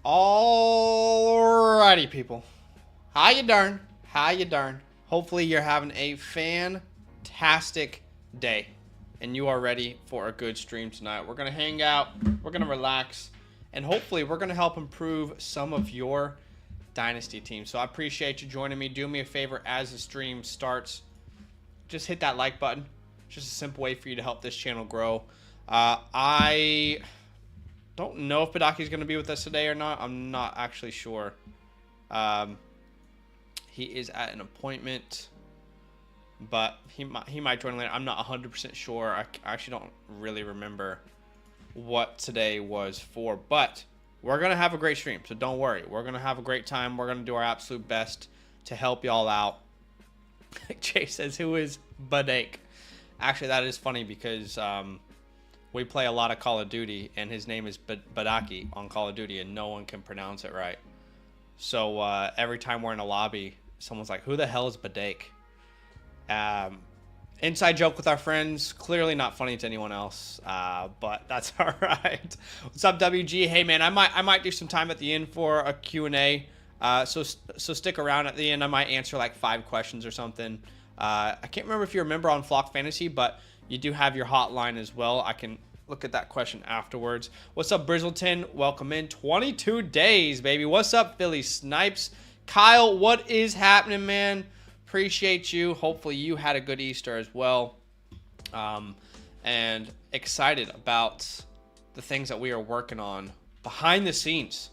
Alrighty, people. How you darn? How you darn? Hopefully you're having a fantastic day and you are ready for a good stream tonight. We're going to hang out, we're going to relax, and hopefully we're going to help improve some of your Dynasty team. So I appreciate you joining me. Do me a favor as the stream starts. Just hit that like button. Just a simple way for you to help this channel grow. I don't know if Badaki's going to be with us today or not. I'm not actually sure. He is at an appointment, but he might join later. I'm not 100% sure. I actually don't really remember what today was for, but we're going to have a great stream, so don't worry. We're going to have a great time. We're going to do our absolute best to help y'all out. Chase says, who is Badake? Actually, that is funny because we play a lot of Call of Duty, and his name is Badaki on Call of Duty, and no one can pronounce it right. So every time we're in a lobby, someone's like, who the hell is Badake? Inside joke with our friends. Clearly not funny to anyone else, but that's all right. What's up, WG? Hey, man, I might do some time at the end for a Q&A. So stick around at the end. I might answer like 5 questions or something. I can't remember if you're a member on Flock Fantasy, but you do have your hotline as well. I can look at that question afterwards. What's up, Brizzleton? Welcome in. 22 days, baby. What's up, PhillySnipes? Kyle, what is happening, man? Appreciate you. Hopefully you had a good Easter as well. And excited about the things that we are working on behind the scenes.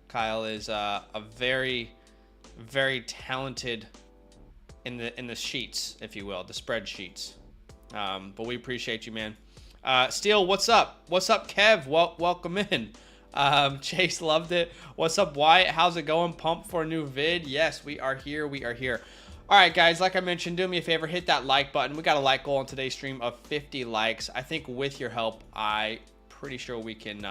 Kyle is a very, very talented in the sheets, if you will, the spreadsheets. But we appreciate you, man. Steele, what's up? What's up, Kev? Welcome in. Chase loved it. What's up, Wyatt? How's it going? Pumped for a new vid? Yes, we are here. We are here. All right, guys, like I mentioned, do me a favor, hit that like button. We got a like goal on today's stream of 50 likes. I think with your help, I'm pretty sure we can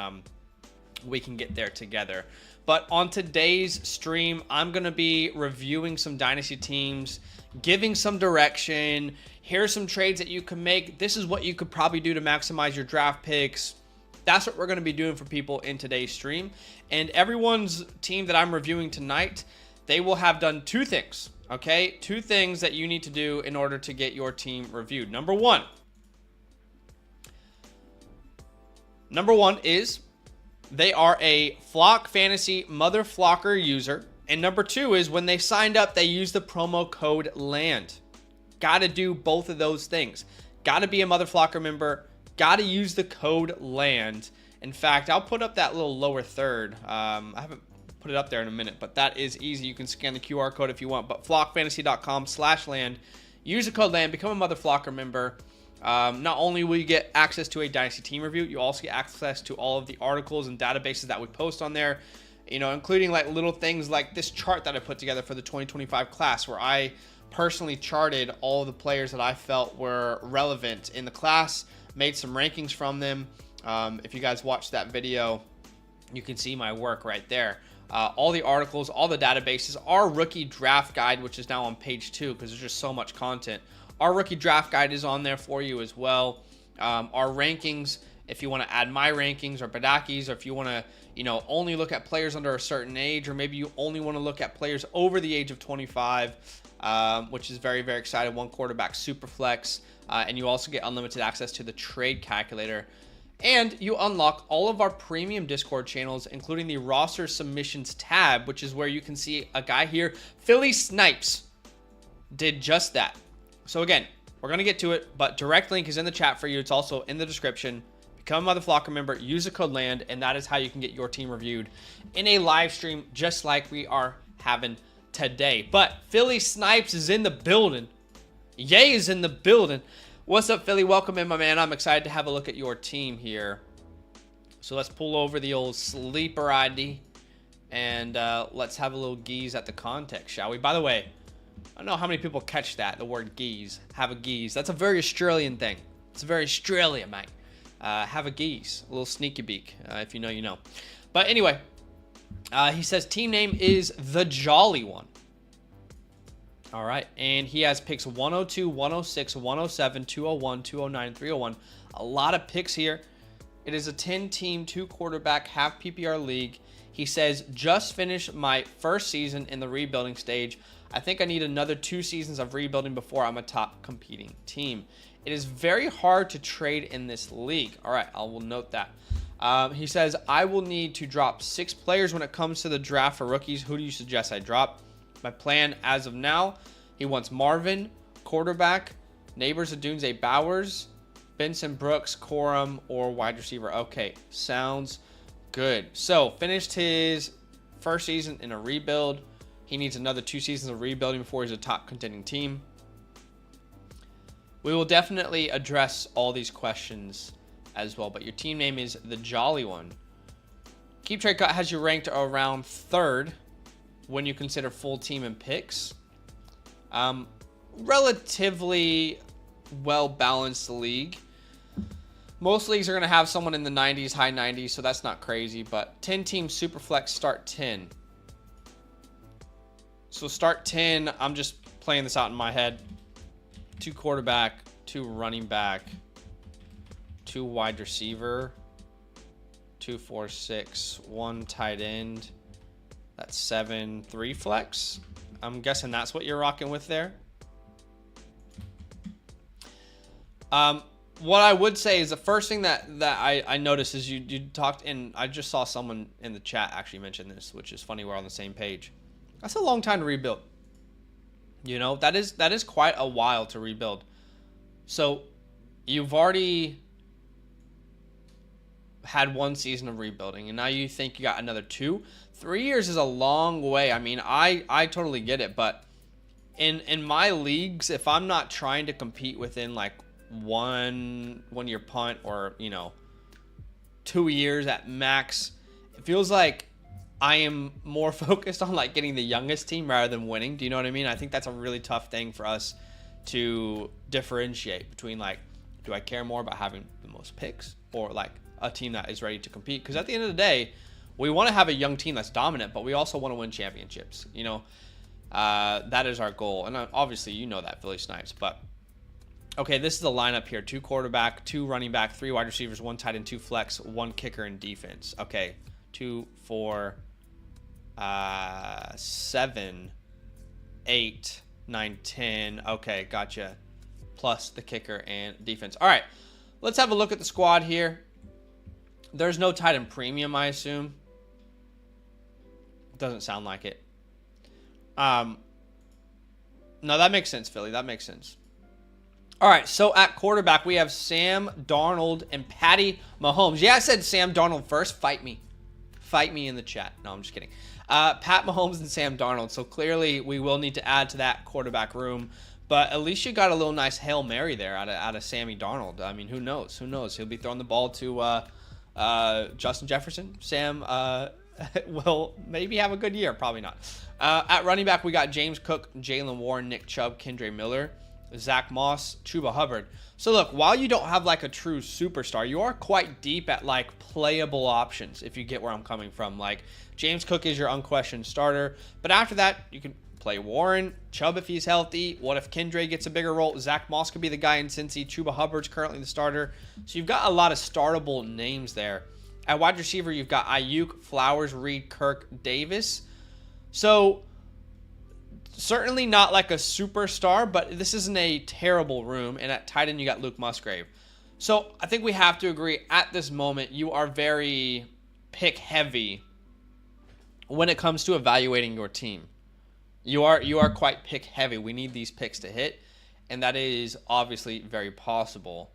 get there together. But on today's stream, I'm going to be reviewing some Dynasty teams, giving some direction. Here's some trades that you can make. This is what you could probably do to maximize your draft picks. That's what we're going to be doing for people in today's stream. And everyone's team that I'm reviewing tonight, they will have done 2 things, okay? 2 things that you need to do in order to get your team reviewed. Number one is they are a Flock Fantasy Mother Flocker user. And number 2 is when they signed up, they used the promo code LAND. Got to do both of those things. Got to be a Mother Flocker member. Got to use the code LAND. In fact, I'll put up that little lower third. I haven't put it up there in a minute, but that is easy. You can scan the QR code if you want. But flockfantasy.com/LAND. Use the code LAND. Become a Mother Flocker member. Not only will you get access to a Dynasty team review, you also get access to all of the articles and databases that we post on there, you know, including like little things like this chart that I put together for the 2025 class, where I personally charted all of the players that I felt were relevant in the class, made some rankings from them. If you guys watched that video, you can see my work right there. All the articles, all the databases, our rookie draft guide, which is now on page 2 because there's just so much content. Our rookie draft guide is on there for you as well. Our rankings, if you want to add my rankings or Badaki's, or if you want to, you know, only look at players under a certain age, or maybe you only want to look at players over the age of 25, which is very, very exciting. 1 quarterback SuperFlex, and you also get unlimited access to the trade calculator. And you unlock all of our premium Discord channels, including the roster submissions tab, which is where you can see a guy here, PhillySnipes, did just that. So again, we're going to get to it, but direct link is in the chat for you. It's also in the description. Become a Mother Flocker member, use the code LAND, and that is how you can get your team reviewed in a live stream just like we are having today. But PhillySnipes is in the building. Yay is in the building. What's up, Philly? Welcome in, my man. I'm excited to have a look at your team here. So let's pull over the old sleeper ID, and let's have a little geese at the context, shall we? By the way, I don't know how many people catch that, the word geese. Have a geese. That's a very Australian thing. It's very Australian, mate. Have a geese. A little sneaky beak. If you know, you know. But anyway, he says team name is The Jolly One. All right. And he has picks 102, 106, 107, 201, 209, 301. A lot of picks here. It is a 10-team, 2-quarterback, half PPR league. He says, just finished my first season in the rebuilding stage. I think I need another 2 seasons of rebuilding before I'm a top competing team. It is very hard to trade in this league. All right, I will note that. He says, I will need to drop 6 players when it comes to the draft for rookies. Who do you suggest I drop? My plan as of now, he wants Marvin, quarterback, Neighbors Adunze Bowers, Benson Brooks, Corum, or wide receiver. Okay, sounds good. So, finished his first season in a rebuild. He needs another 2 seasons of rebuilding before he's a top contending team. We will definitely address all these questions as well, but your team name is the Jolly One. Keep Trade Cut has you ranked around 3rd when you consider full team and picks. Relatively well-balanced league. Most leagues are going to have someone in the 90s, high 90s, so that's not crazy, but 10-team SuperFlex start 10. So start 10, I'm just playing this out in my head. 2 quarterback, 2 running back, 2 wide receiver, 2, 4, 6, 1 tight end. That's 7, 3 flex. I'm guessing that's what you're rocking with there. What I would say is the first thing that I noticed is you talked, and I just saw someone in the chat actually mention this, which is funny. We're on the same page. That's a long time to rebuild. You know, that is quite a while to rebuild. So you've already had 1 season of rebuilding, and now you think you got another 2. 3 years is a long way. I mean, I totally get it, but in my leagues, if I'm not trying to compete within like one year punt, or 2 years at max, it feels like I am more focused on like getting the youngest team rather than winning. Do you know what I mean? I think that's a really tough thing for us to differentiate between, like, do I care more about having the most picks or like a team that is ready to compete? Because at the end of the day, we want to have a young team that's dominant, but we also want to win championships. That is our goal. And obviously, that, Philly Snipes. But okay, this is the lineup here: 2 quarterback, 2 running back, 3 wide receivers, 1 tight end, 2 flex, 1 kicker and defense. Okay, 2, 4, 7, 8, 9, 10. Okay, gotcha. Plus the kicker and defense. All right, let's have a look at the squad here. There's no tight end premium, I assume. Doesn't sound like it. No, that makes sense, Philly. That makes sense. All right, so at quarterback, we have Sam Darnold and Patty Mahomes. Yeah, I said Sam Darnold first. Fight me. Fight me in the chat. No, I'm just kidding. Pat Mahomes and Sam Darnold. So clearly, we will need to add to that quarterback room. But at least you got a little nice Hail Mary there out of Sammy Darnold. I mean, who knows? Who knows? He'll be throwing the ball to Justin Jefferson. Sam will maybe have a good year. Probably not. At running back, we got James Cook, Jalen Warren, Nick Chubb, Kendre Miller, Zach Moss, Chuba Hubbard. So look, while you don't have like a true superstar, you are quite deep at like playable options, if you get where I'm coming from. Like, James Cook is your unquestioned starter, but after that, you can play Warren, Chubb if he's healthy. What if Kendre gets a bigger role? Zach Moss could be the guy in Cincy. Chuba Hubbard's currently the starter. So you've got a lot of startable names there. At wide receiver, you've got Ayuk, Flowers, Reed, Kirk, Davis. So certainly not like a superstar, but this isn't a terrible room. And at tight end, you got Luke Musgrave. So I think we have to agree at this moment, you are very pick heavy when it comes to evaluating your team. You are quite pick heavy. We need these picks to hit, and that is obviously very possible.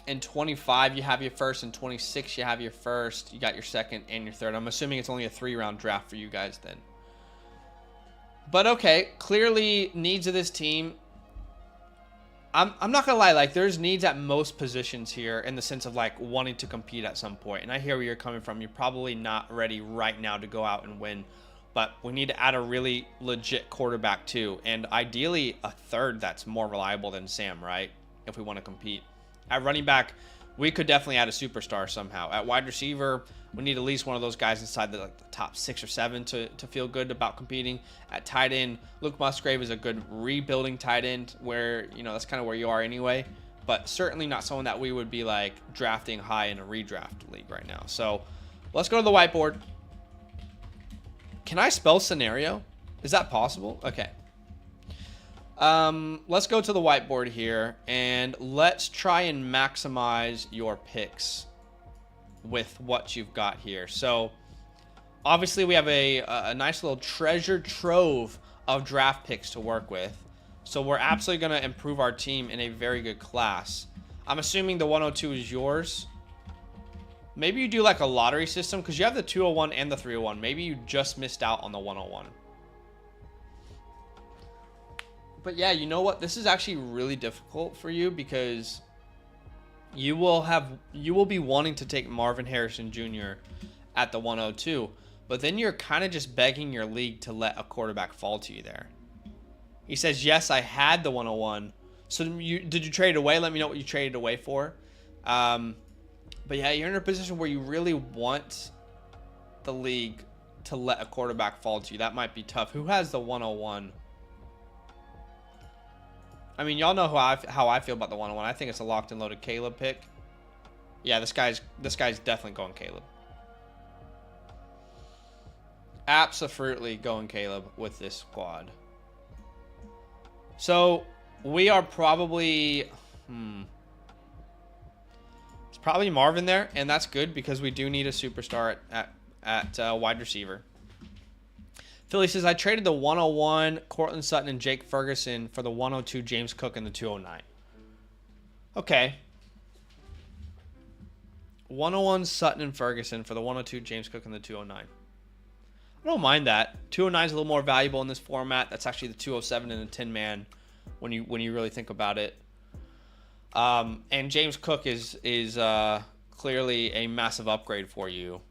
In 25, you have your first. In 26, you have your first. You got your second and your third. I'm assuming it's only a 3-round draft for you guys then. But okay, clearly needs of this team. I'm not gonna lie, like, there's needs at most positions here in the sense of like wanting to compete at some point. And I hear where you're coming from. You're probably not ready right now to go out and win, but we need to add a really legit quarterback too, and ideally a third that's more reliable than Sam, right? If we want to compete. At running back, we could definitely add a superstar somehow. At wide receiver, we need at least one of those guys inside the top 6 or 7 to feel good about competing. At tight end, Luke Musgrave is a good rebuilding tight end where, that's kind of where you are anyway. but certainly not someone that we would be like drafting high in a redraft league right now. So let's go to the whiteboard. Can I spell scenario? Is that possible? Okay. Let's go to the whiteboard here and let's try and maximize your picks with what you've got here. So obviously we have a nice little treasure trove of draft picks to work with. So we're absolutely going to improve our team in a very good class. I'm assuming the 102 is yours. Maybe you do like a lottery system because you have the 201 and the 301. Maybe you just missed out on the 101. But yeah, you know what? This is actually really difficult for you because you will be wanting to take Marvin Harrison Jr. at the 102. But then you're kind of just begging your league to let a quarterback fall to you there. He says, yes, I had the 101. So did you trade it away? Let me know what you traded away for. But yeah, you're in a position where you really want the league to let a quarterback fall to you. That might be tough. Who has the 101? I mean, y'all know how I feel about the 101. I think it's a locked and loaded Caleb pick. Yeah, this guy's definitely going Caleb. Absolutely going Caleb with this squad. So we are probably it's probably Marvin there, and that's good because we do need a superstar at wide receiver. Philly says, I traded the 101 Cortland Sutton and Jake Ferguson for the 102 James Cook and the 209. Okay. 101 Sutton and Ferguson for the 102 James Cook and the 209. I don't mind that. 209 is a little more valuable in this format. That's actually the 207 and the 10-man when you really think about it. And James Cook is clearly a massive upgrade for you.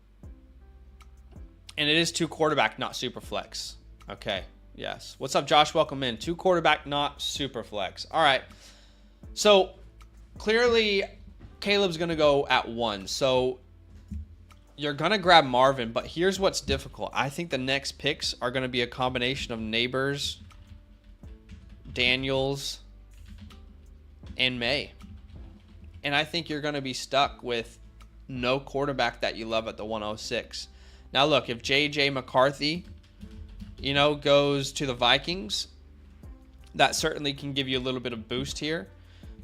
And it is 2 quarterback, not super flex. Okay, yes. What's up, Josh? Welcome in. 2 quarterback, not super flex. All right. So clearly Caleb's going to go at 1. So you're going to grab Marvin, but here's what's difficult. I think the next picks are going to be a combination of Neighbors, Daniels, and May. And I think you're going to be stuck with no quarterback that you love at the 106. Now, look, if J.J. McCarthy, goes to the Vikings, that certainly can give you a little bit of boost here.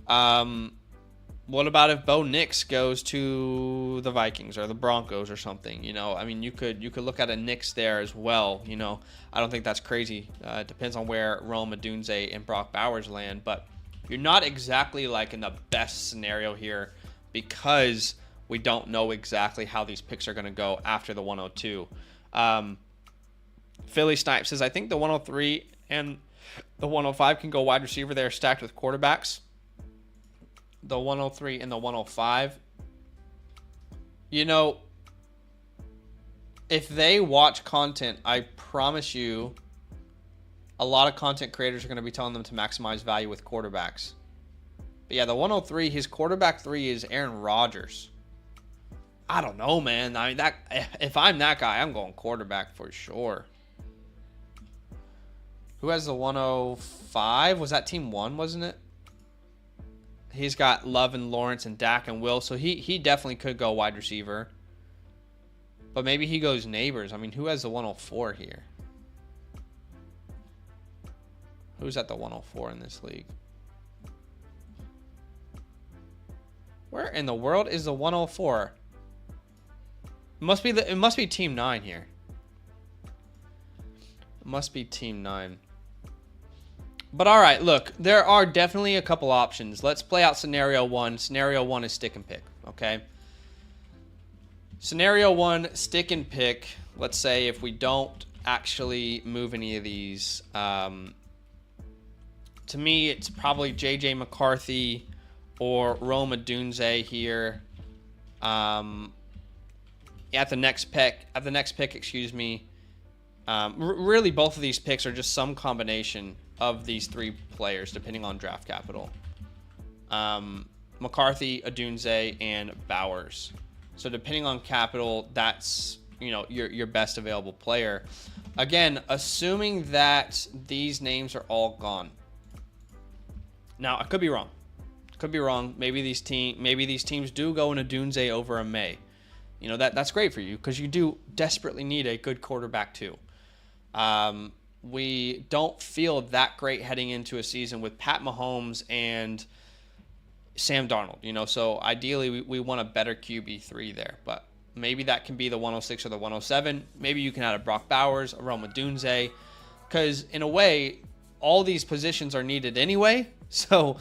What about if Bo Nix goes to the Vikings or the Broncos or something? I mean, you could look at a Nix there as well. I don't think that's crazy. It depends on where Rome Odunze and Brock Bowers land, but you're not exactly like in the best scenario here because we don't know exactly how these picks are going to go after the 102. PhillySnipes says, I think the 103 and the 105 can go wide receiver. They're stacked with quarterbacks. The 103 and the 105. If they watch content, I promise you a lot of content creators are going to be telling them to maximize value with quarterbacks. But yeah, the 103, his quarterback 3 is Aaron Rodgers. I don't know, man. I mean, if I'm that guy, I'm going quarterback for sure. Who has the 105? Was that team 1, wasn't it? He's got Love and Lawrence and Dak and Will, so he definitely could go wide receiver. But maybe he goes Neighbors. I mean, who has the 104 here? Who's at the 104 in this league? Where in the world is the 104? It must be team 9 here. It must be team 9. But all right, look, there are definitely a couple options. Let's play out scenario 1. Scenario 1 is stick and pick, okay? Scenario 1, stick and pick. Let's say if we don't actually move any of these, to me, it's probably J.J. McCarthy or Rome Odunze here. At the next pick, excuse me. Really, both of these picks are just some combination of these 3 players, depending on draft capital. McCarthy, Odunze, and Bowers. So depending on capital, that's your best available player. Again, assuming that these names are all gone. Now, I could be wrong. Could be wrong. Maybe these teams do go in a Dunze over a May. You know, that's great for you because you do desperately need a good quarterback too. We don't feel that great heading into a season with Pat Mahomes and Sam Darnold, you know, so ideally we want a better QB3 there, but maybe that can be the 106 or the 107. Maybe you can add a Brock Bowers, a Rome Odunze, because in a way, all these positions are needed anyway, so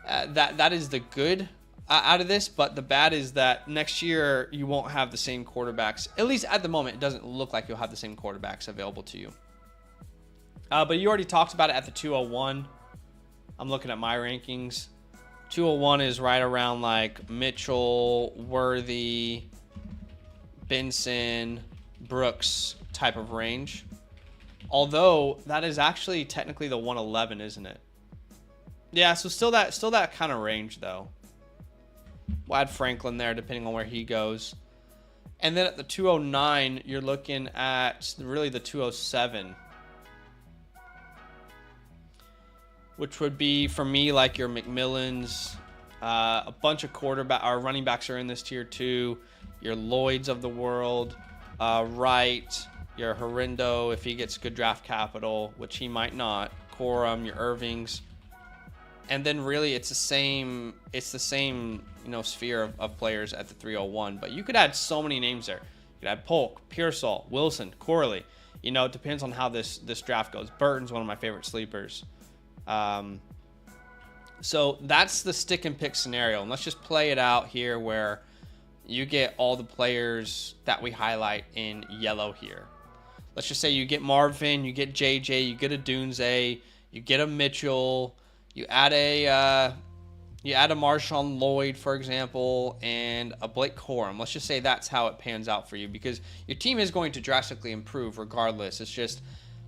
that is the good out of this, but the bad is that next year you won't have the same quarterbacks. At least at the moment, it doesn't look like you'll have the same quarterbacks available to you. But you already talked about it at the 201. I'm looking at my rankings. 201 is right around like Mitchell, Worthy, Benson, Brooks type of range. Although that is actually technically the 111, isn't it? Yeah, so still that kind of range though. We'll add Franklin there depending on where he goes. And then at the 209, you're looking at really the 207. Which would be, for me, like your McMillans. A bunch of running backs are in this tier too. Your Lloyds of the world. Wright. Your Horindo, if he gets good draft capital, which he might not. Corum, your Irvings. And then really it's the same, you know, sphere of players at the 301. But you could add so many names there. You could add Polk, Pearsall, Wilson, Corley. You know, it depends on how this draft goes. Burton's one of my favorite sleepers. So that's the stick and pick scenario. And let's just play it out here where you get all the players that we highlight in yellow here. Let's just say you get Marvin, you get JJ, you get a Dunze, you get a Mitchell, you add a Marshawn Lloyd, for example, and a Blake Corum. Let's just say that's how it pans out for you because your team is going to drastically improve regardless. It's just,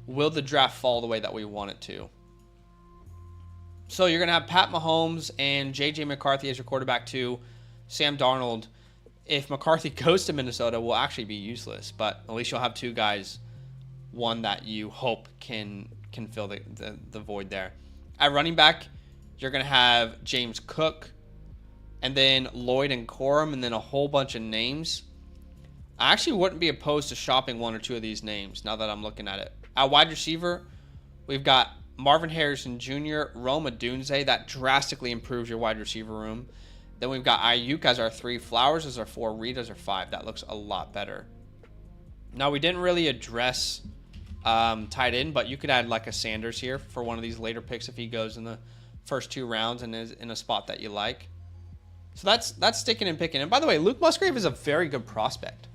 will the draft fall the way that we want it to? So you're going to have Pat Mahomes and J.J. McCarthy as your quarterback too. Sam Darnold, if McCarthy goes to Minnesota, will actually be useless. But at least you'll have two guys, one that you hope can fill the void there. At running back, you're going to have James Cook, and then Lloyd and Corum, and then a whole bunch of names. I actually wouldn't be opposed to shopping one or two of these names now that I'm looking at it. At wide receiver, we've got Marvin Harrison Jr., Rome Odunze. That drastically improves your wide receiver room. Then we've got Ayuk as our 3, Flowers as our 4, Reed as our 5. That looks a lot better. Now, we didn't really address tight end, but you could add like a Sanders here for one of these later picks if he goes in the first 2 rounds and is in a spot that you like. So that's sticking and picking. And by the way, Luke Musgrave is a very good prospect.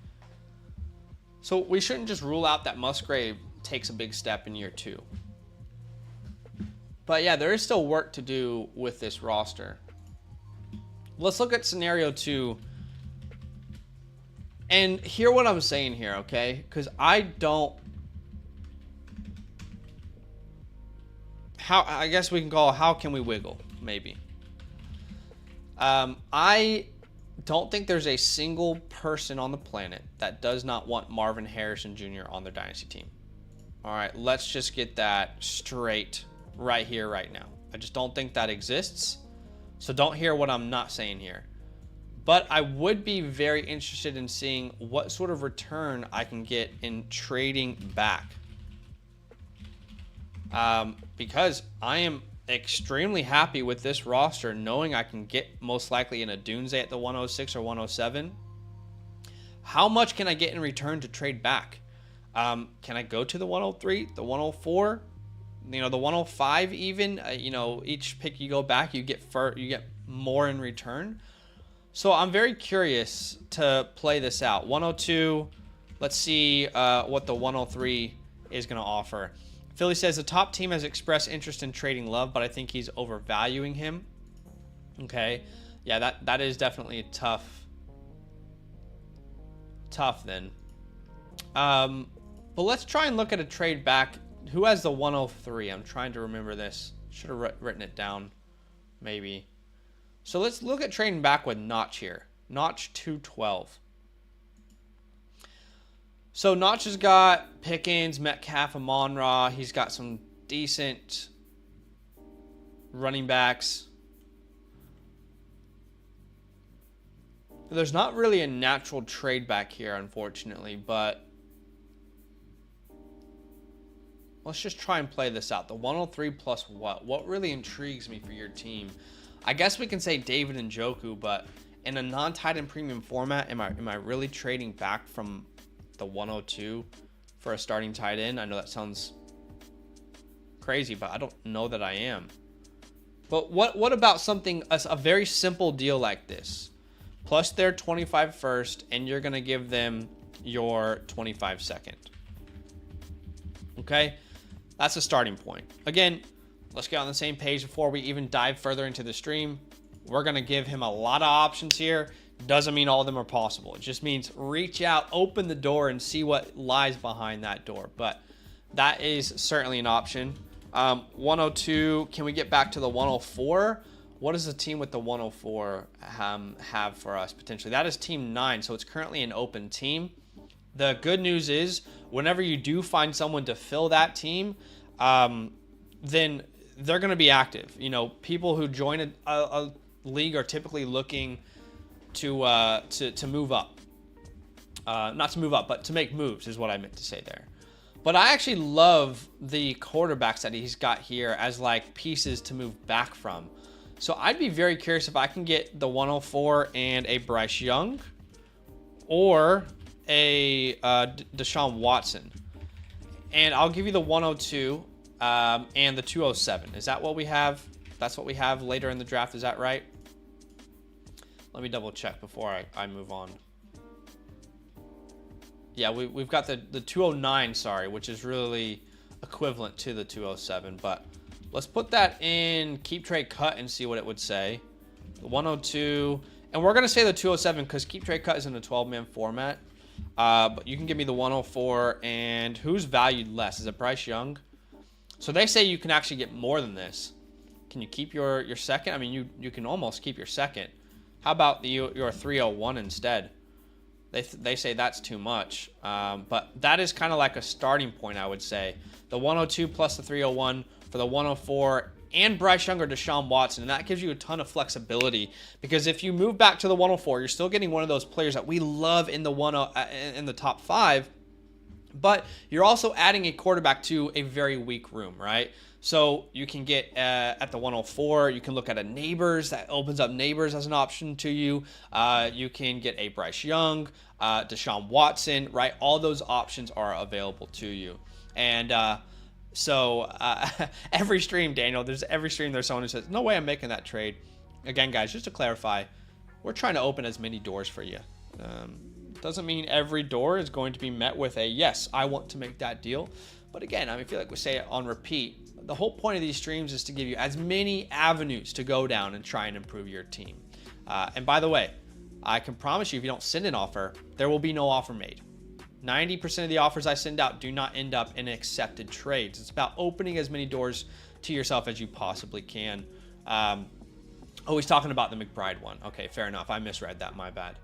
So we shouldn't just rule out that Musgrave takes a big step in year 2. But yeah, there is still work to do with this roster. Let's look at scenario 2 and hear what I'm saying here, okay? Because I guess we can call it how can we wiggle, maybe. I don't think there's a single person on the planet that does not want Marvin Harrison Jr. on their Dynasty team. All right, let's just get that straight right here, right now. I just don't think that exists. So don't hear what I'm not saying here. But I would be very interested in seeing what sort of return I can get in trading back. Because I am extremely happy with this roster, knowing I can get most likely in a Dunze at the 106 or 107. How much can I get in return to trade back? Can I go to the 103, the 104, you know, the 105 even? You know, each pick you go back, you get more in return. So I'm very curious to play this out. 102, let's see what the 103 is going to offer. Philly says the top team has expressed interest in trading Love, but I think he's overvaluing him. Okay. Yeah, that is definitely tough then. But let's try and look at a trade back. Who has the 103? I'm trying to remember this. Should have written it down, maybe. So let's look at trading back with Notch here. Notch 212. So Notch has got Pickens, Metcalf, Amon-Ra. He's got some decent running backs. There's not really a natural trade back here, unfortunately, but let's just try and play this out. The 103 plus what? What really intrigues me for your team? I guess we can say David Njoku, but in a non-tight end premium format, am I really trading back from the 102 for a starting tight end? I know that sounds crazy, but I don't know that I am. But what about something, a very simple deal like this? Plus their 25 first, and you're going to give them your 25 second. Okay? That's a starting point. Again, let's get on the same page before we even dive further into the stream. We're going to give him a lot of options here. Doesn't mean all of them are possible. It just means reach out, open the door, and see what lies behind that door. But that is certainly an option. 102, can we get back to the 104? What does the team with the 104 have for us potentially? That is team 9, so it's currently an open team. The good news is whenever you do find someone to fill that team, then they're going to be active. You know, people who join a league are typically looking to move up. Not to move up, but to make moves is what I meant to say there. But I actually love the quarterbacks that he's got here as like pieces to move back from. So I'd be very curious if I can get the 104 and a Bryce Young or a Deshaun Watson. And I'll give you the 102 and the 207. Is that what we have? That's what we have later in the draft. Is that right? Let me double check before I move on. Yeah, we've got the 209, sorry, which is really equivalent to the 207. But let's put that in keep trade cut and see what it would say. The 102, and we're going to say the 207 because keep trade cut is in a 12-man format. But you can give me the 104, and who's valued less? Is it Bryce Young? So they say you can actually get more than this. Can you keep your second? I mean, you can almost keep your second. How about your 301 instead? They say that's too much. But that is kind of like a starting point, I would say. The 102 plus the 301 for the 104 and Bryce Young or Deshaun Watson. And that gives you a ton of flexibility because if you move back to the 104, you're still getting one of those players that we love in the top 5. But you're also adding a quarterback to a very weak room, right? So you can get at the 104, you can look at a Neighbors. That opens up Neighbors as an option to you. You can get a Bryce Young, Deshaun Watson, right? All those options are available to you. And so every stream, Daniel, every stream there's someone who says, no way I'm making that trade. Again, guys, just to clarify, we're trying to open as many doors for you. Doesn't mean every door is going to be met with a yes, I want to make that deal. But again, I feel like we say it on repeat. The whole point of these streams is to give you as many avenues to go down and try and improve your team. And by the way, I can promise you if you don't send an offer, there will be no offer made. 90% of the offers I send out do not end up in accepted trades. It's about opening as many doors to yourself as you possibly can. He's talking about the McBride one. Okay, fair enough. I misread that. My bad.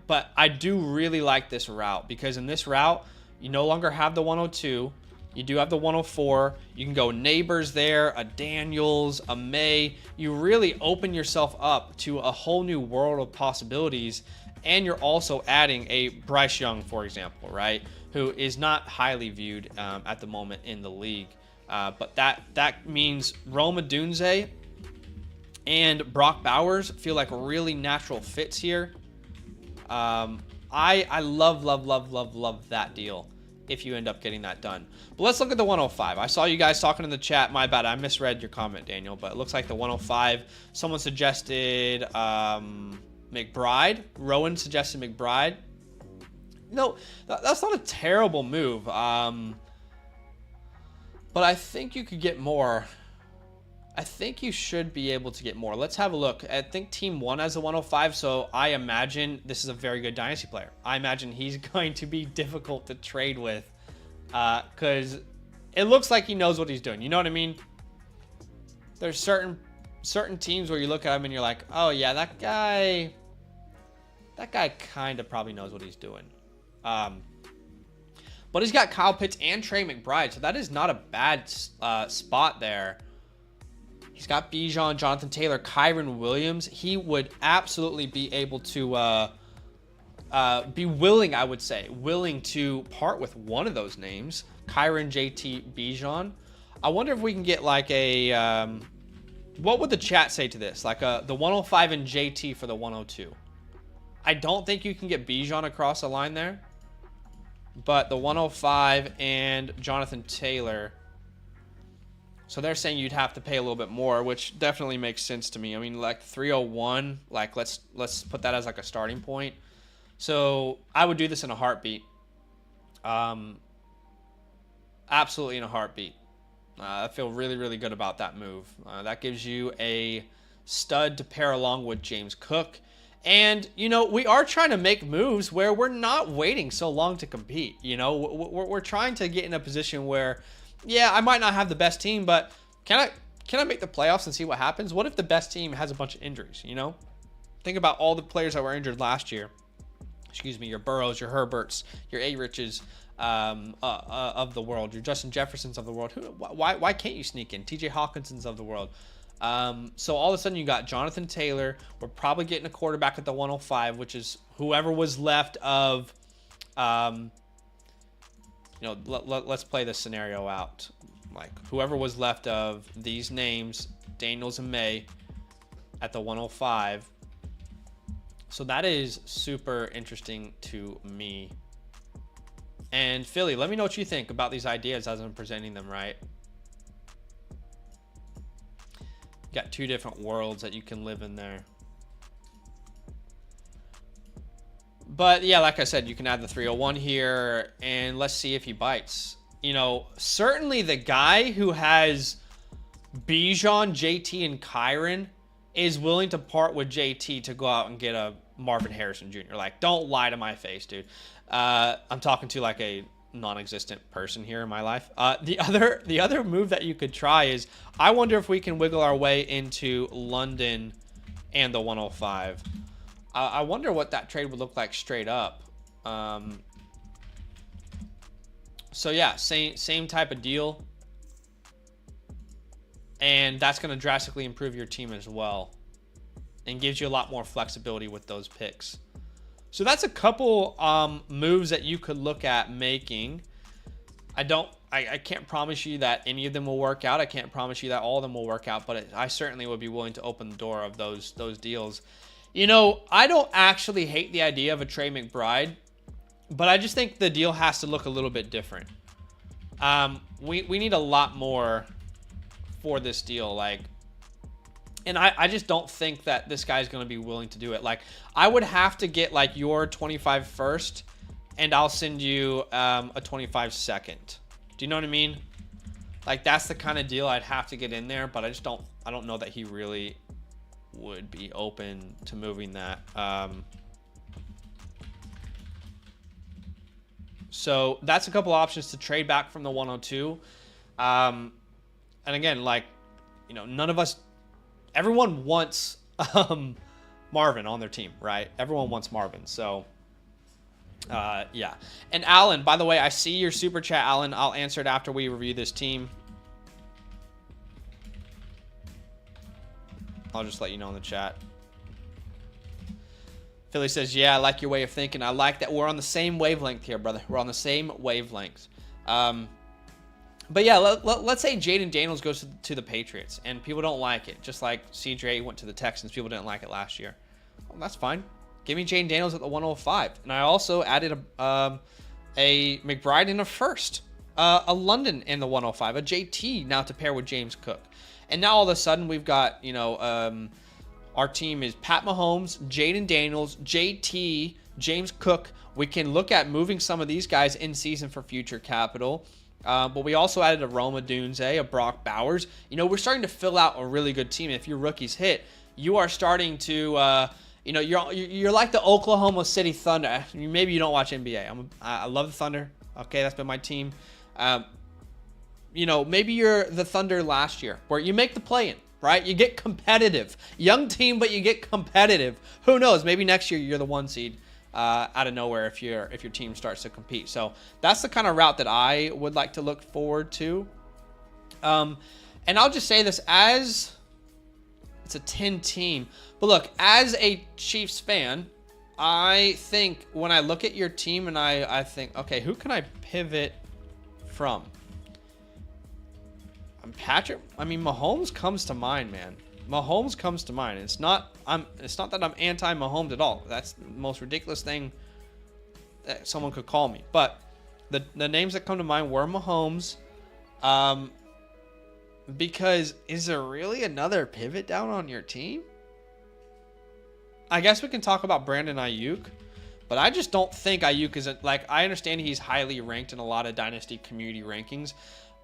But I do really like this route because in this route, you no longer have the 102. You do have the 104. You can go Neighbors there, a Daniels, a May. You really open yourself up to a whole new world of possibilities. And you're also adding a Bryce Young, for example, right? Who is not highly viewed at the moment in the league. But that means Rome Odunze and Brock Bowers feel like really natural fits here. I love that deal if you end up getting that done. But let's look at the 105. I saw you guys talking in the chat. My bad. I misread your comment, Daniel. But it looks like the 105. Someone suggested McBride. Rowan suggested McBride. No, that's not a terrible move. But I think you could get more. I think you should be able to get more. Let's have a look. I think Team 1 has a 105, so I imagine this is a very good Dynasty player. I imagine he's going to be difficult to trade with because it looks like he knows what he's doing. You know what I mean? There's certain teams where you look at him and you're like, oh, yeah, that guy kind of probably knows what he's doing. But he's got Kyle Pitts and Trey McBride, so that is not a bad spot there. He's got Bijan, Jonathan Taylor, Kyron Williams. He would absolutely be able to be willing, I would say, willing to part with one of those names. Kyron, JT, Bijan. I wonder if we can get like a... what would the chat say to this? Like the 105 and JT for the 102. I don't think you can get Bijan across the line there. But the 105 and Jonathan Taylor... So they're saying you'd have to pay a little bit more, which definitely makes sense to me. I mean, like 301, like let's put that as like a starting point. So I would do this in a heartbeat. Absolutely in a heartbeat. I feel really, really good about that move. That gives you a stud to pair along with James Cook. And, you know, we are trying to make moves where we're not waiting so long to compete. You know, we're trying to get in a position where... Yeah, I might not have the best team, but can I make the playoffs and see what happens? What if the best team has a bunch of injuries, you know? Think about all the players that were injured last year. Excuse me, your Burrows, your Herberts, your A-Riches of the world, your Justin Jeffersons of the world. Why can't you sneak in? TJ Hawkinsons of the world. So all of a sudden you got Jonathan Taylor. We're probably getting a quarterback at the 105, which is whoever was left of... You know, let's play this scenario out. Like, whoever was left of these names, Daniels and May, at the 105. So that is super interesting to me. And Philly, let me know what you think about these ideas as I'm presenting them, right? You got two different worlds that you can live in there. But yeah, like I said, you can add the 301 here, and let's see if he bites. You know, certainly the guy who has Bijan, JT, and Kyron is willing to part with JT to go out and get a Marvin Harrison Jr. Like, don't lie to my face, dude. I'm talking to like a non-existent person here in my life. The other move that you could try is, I wonder if we can wiggle our way into London and the 105. I wonder what that trade would look like straight up. So yeah, same type of deal. And that's going to drastically improve your team as well. And gives you a lot more flexibility with those picks. So that's a couple moves that you could look at making. I can't promise you that any of them will work out. I can't promise you that all of them will work out. But I certainly would be willing to open the door of those deals. You know, I don't actually hate the idea of a Trey McBride, but I just think the deal has to look a little bit different. We need a lot more for this deal. Like, and I just don't think that this guy's going to be willing to do it. Like, I would have to get like your 25 first, and I'll send you a 25 second. Do you know what I mean? Like, that's the kind of deal I'd have to get in there, but I don't know that he really would be open to moving that. So that's a couple options to trade back from the 102. And again, like, you know, none of us, everyone wants Marvin on their team, right? Everyone wants Marvin. So yeah. And Alan, by the way, I see your super chat, Alan. I'll answer it after we review this team. I'll just let you know in the chat. Philly says, yeah, I like your way of thinking. I like that we're on the same wavelength here, brother. We're on the same wavelength. But yeah, let's say Jaden Daniels goes to the Patriots and people don't like it. Just like CJ went to the Texans. People didn't like it last year. Well, that's fine. Give me Jaden Daniels at the 105. And I also added a McBride in a first. A London in the 105. A JT now to pair with James Cook. And now all of a sudden we've got, you know, our team is Pat Mahomes, Jaden Daniels, JT, James Cook. We can look at moving some of these guys in season for future capital. But we also added a Roma Dunze, a Brock Bowers. You know, we're starting to fill out a really good team. If your rookies hit, you are starting to, you know, you're like the Oklahoma City Thunder. Maybe you don't watch NBA. I love the Thunder. Okay, that's been my team. You know, maybe you're the Thunder last year, where you make the play-in, right? You get competitive. Young team, but you get competitive. Who knows? Maybe next year you're the 1 seed out of nowhere if your team starts to compete. So that's the kind of route that I would like to look forward to. And I'll just say this, as It's a 10 team. But look, as a Chiefs fan, I think when I look at your team and I think, okay, who can I pivot from? Mahomes comes to mind, man. Mahomes comes to mind. It's not that I'm anti-Mahomes at all. That's the most ridiculous thing that someone could call me. But the names that come to mind were Mahomes. Because is there really another pivot down on your team? I guess we can talk about Brandon Ayuk, but I just don't think Ayuk is I understand he's highly ranked in a lot of Dynasty community rankings,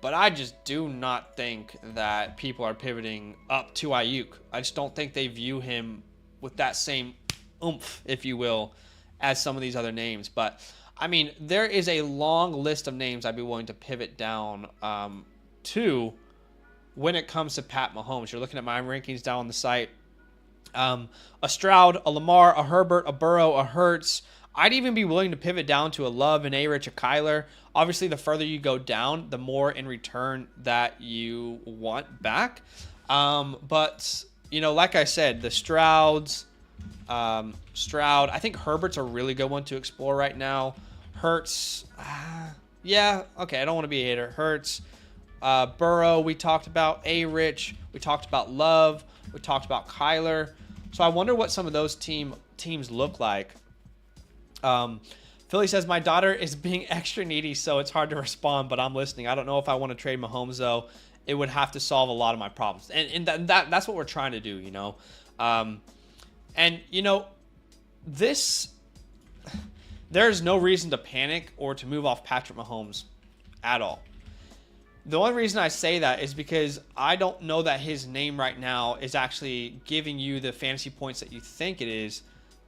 but I just do not think that people are pivoting up to Ayuk. I just don't think they view him with that same oomph, if you will, as some of these other names. But I mean, there is a long list of names I'd be willing to pivot down to when it comes to Pat Mahomes. You're looking at my rankings down on the site. A Stroud, a Lamar, a Herbert, a Burrow, a Hurts. I'd even be willing to pivot down to a Love, an A-Rich, a Kyler. Obviously, the further you go down, the more in return that you want back. But, you know, like I said, the Stroud, I think Herbert's a really good one to explore right now. Hurts, yeah, okay, I don't want to be a hater. Hurts, Burrow, we talked about. A-Rich, we talked about Love, we talked about Kyler. So I wonder what some of those teams look like. Philly says, my daughter is being extra needy, so it's hard to respond, but I'm listening. I don't know if I want to trade Mahomes, though. It would have to solve a lot of my problems. And that's what we're trying to do, you know. And, you know, there's no reason to panic or to move off Patrick Mahomes at all. The only reason I say that is because I don't know that his name right now is actually giving you the fantasy points that you think it is.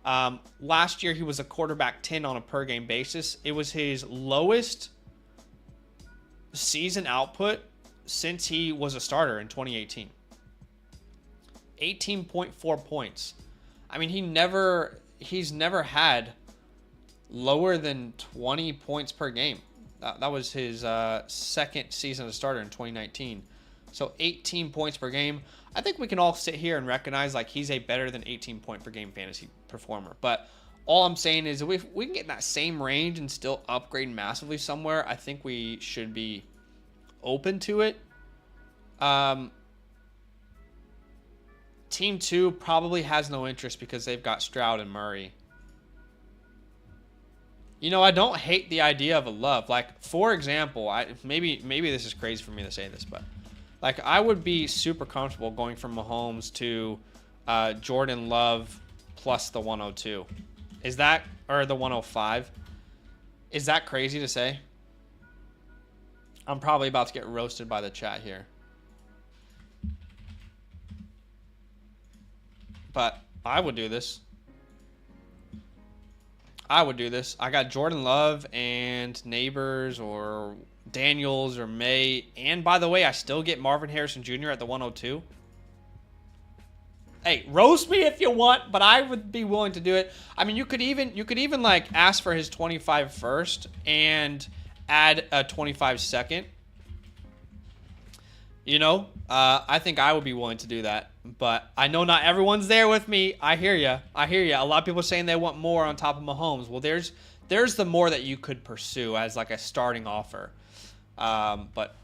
Last year, he was a quarterback 10 on a per game basis. It was his lowest season output since he was a starter in 2018. 18.4 points. I mean, he's never had lower than 20 points per game. That was his second season as a starter in 2019. So 18 points per game. I think we can all sit here and recognize like he's a better than 18 point per game fantasy performer. But all I'm saying is if we can get in that same range and still upgrade massively somewhere, I think we should be open to it. Team 2 probably has no interest because they've got Stroud and Murray. You know, I don't hate the idea of a Love. Like, for example, maybe this is crazy for me to say this, but like I would be super comfortable going from Mahomes to Jordan Love plus the 102. Is that, or the 105? Is that crazy to say? I'm probably about to get roasted by the chat here. But I would do this. I got Jordan Love and Neighbors or Daniels or May. And by the way, I still get Marvin Harrison Jr. at the 102. Hey, roast me if you want, but I would be willing to do it. I mean, you could even like ask for his 25 first and add a 25 second. You know, I think I would be willing to do that. But I know not everyone's there with me. I hear you. A lot of people are saying they want more on top of Mahomes. Well, there's the more that you could pursue as like a starting offer. But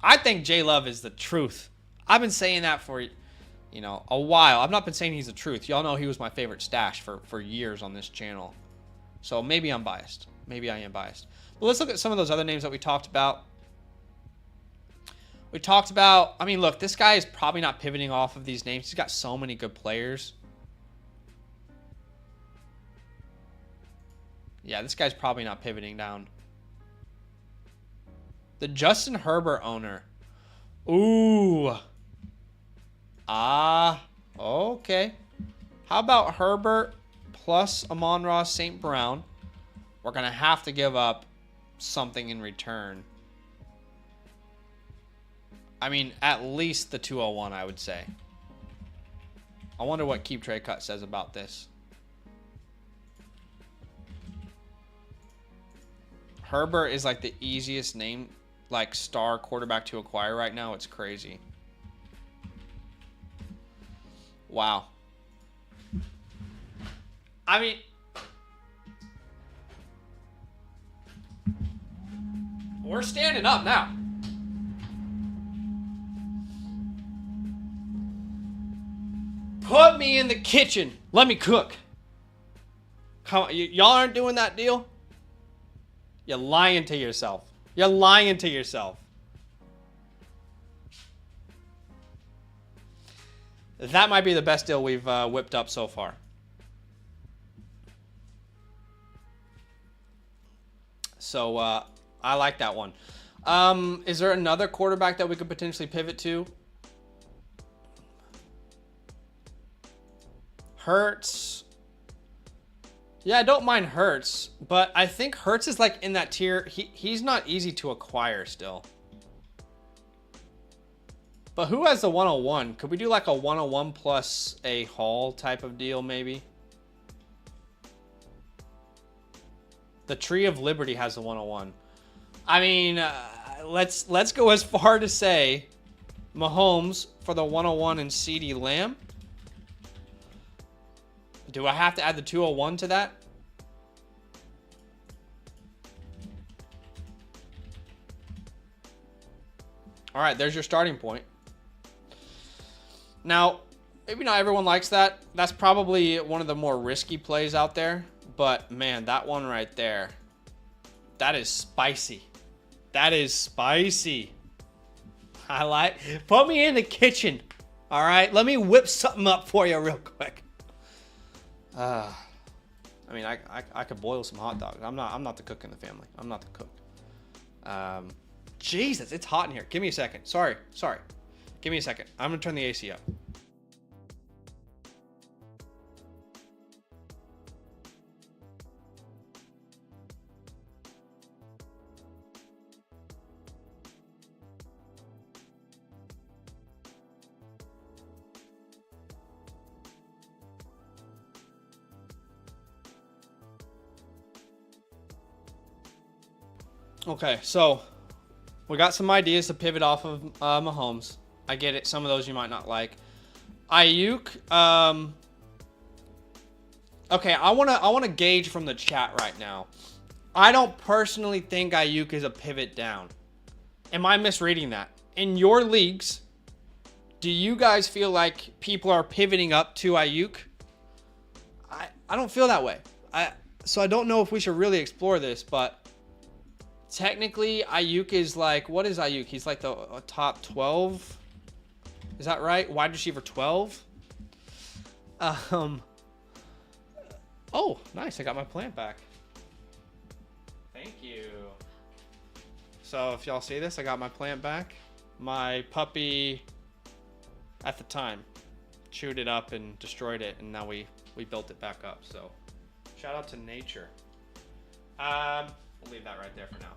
I think J Love is the truth. I've been saying that for, you know, a while. I've not been saying he's the truth. Y'all know he was my favorite stash for years on this channel. So maybe I'm biased. Maybe I am biased. But let's look at some of those other names that we talked about. I mean, look, this guy is probably not pivoting off of these names. He's got so many good players. Yeah, this guy's probably not pivoting down. The Justin Herbert owner. Ooh. Okay. How about Herbert plus Amon-Ra St. Brown? We're going to have to give up something in return. I mean, at least the 201, I would say. I wonder what Keep Trade Cut says about this. Herbert is like the easiest name, like star quarterback to acquire right now. It's crazy. Wow. I mean, we're standing up now. Put me in the kitchen. Let me cook. Come on, y'all aren't doing that deal? You're lying to yourself. You're lying to yourself. That might be the best deal we've whipped up so far. So I like that one. Is there another quarterback that we could potentially pivot to? Hurts. Yeah, I don't mind Hurts, but I think Hurts is like in that tier. He's not easy to acquire still. But who has the 101? Could we do like a 101 plus a haul type of deal maybe? The Tree of Liberty has the 101. I mean, let's go as far to say Mahomes for the 101 and CeeDee Lamb. Do I have to add the 201 to that? All right, there's your starting point. Now, maybe not everyone likes that. That's probably one of the more risky plays out there. But, man, that one right there, that is spicy. That is spicy. I like. Put me in the kitchen. All right, let me whip something up for you real quick. I mean, I could boil some hot dogs. I'm not the cook in the family. I'm not the cook. Jesus, it's hot in here. Give me a second. Sorry. Give me a second. I'm gonna turn the AC up. Okay, so we got some ideas to pivot off of Mahomes. I get it. Some of those you might not like. Ayuk. Okay, I wanna gauge from the chat right now. I don't personally think Ayuk is a pivot down. Am I misreading that? In your leagues, do you guys feel like people are pivoting up to Ayuk? I don't feel that way. So I don't know if we should really explore this, but technically, Ayuk is like, what is Ayuk? He's like the top 12. Is that right? Wide receiver 12. Oh, nice. I got my plant back. Thank you. So if y'all see this, I got my plant back. My puppy, at the time, chewed it up and destroyed it, and now we built it back up. So shout out to nature. We'll leave that right there for now.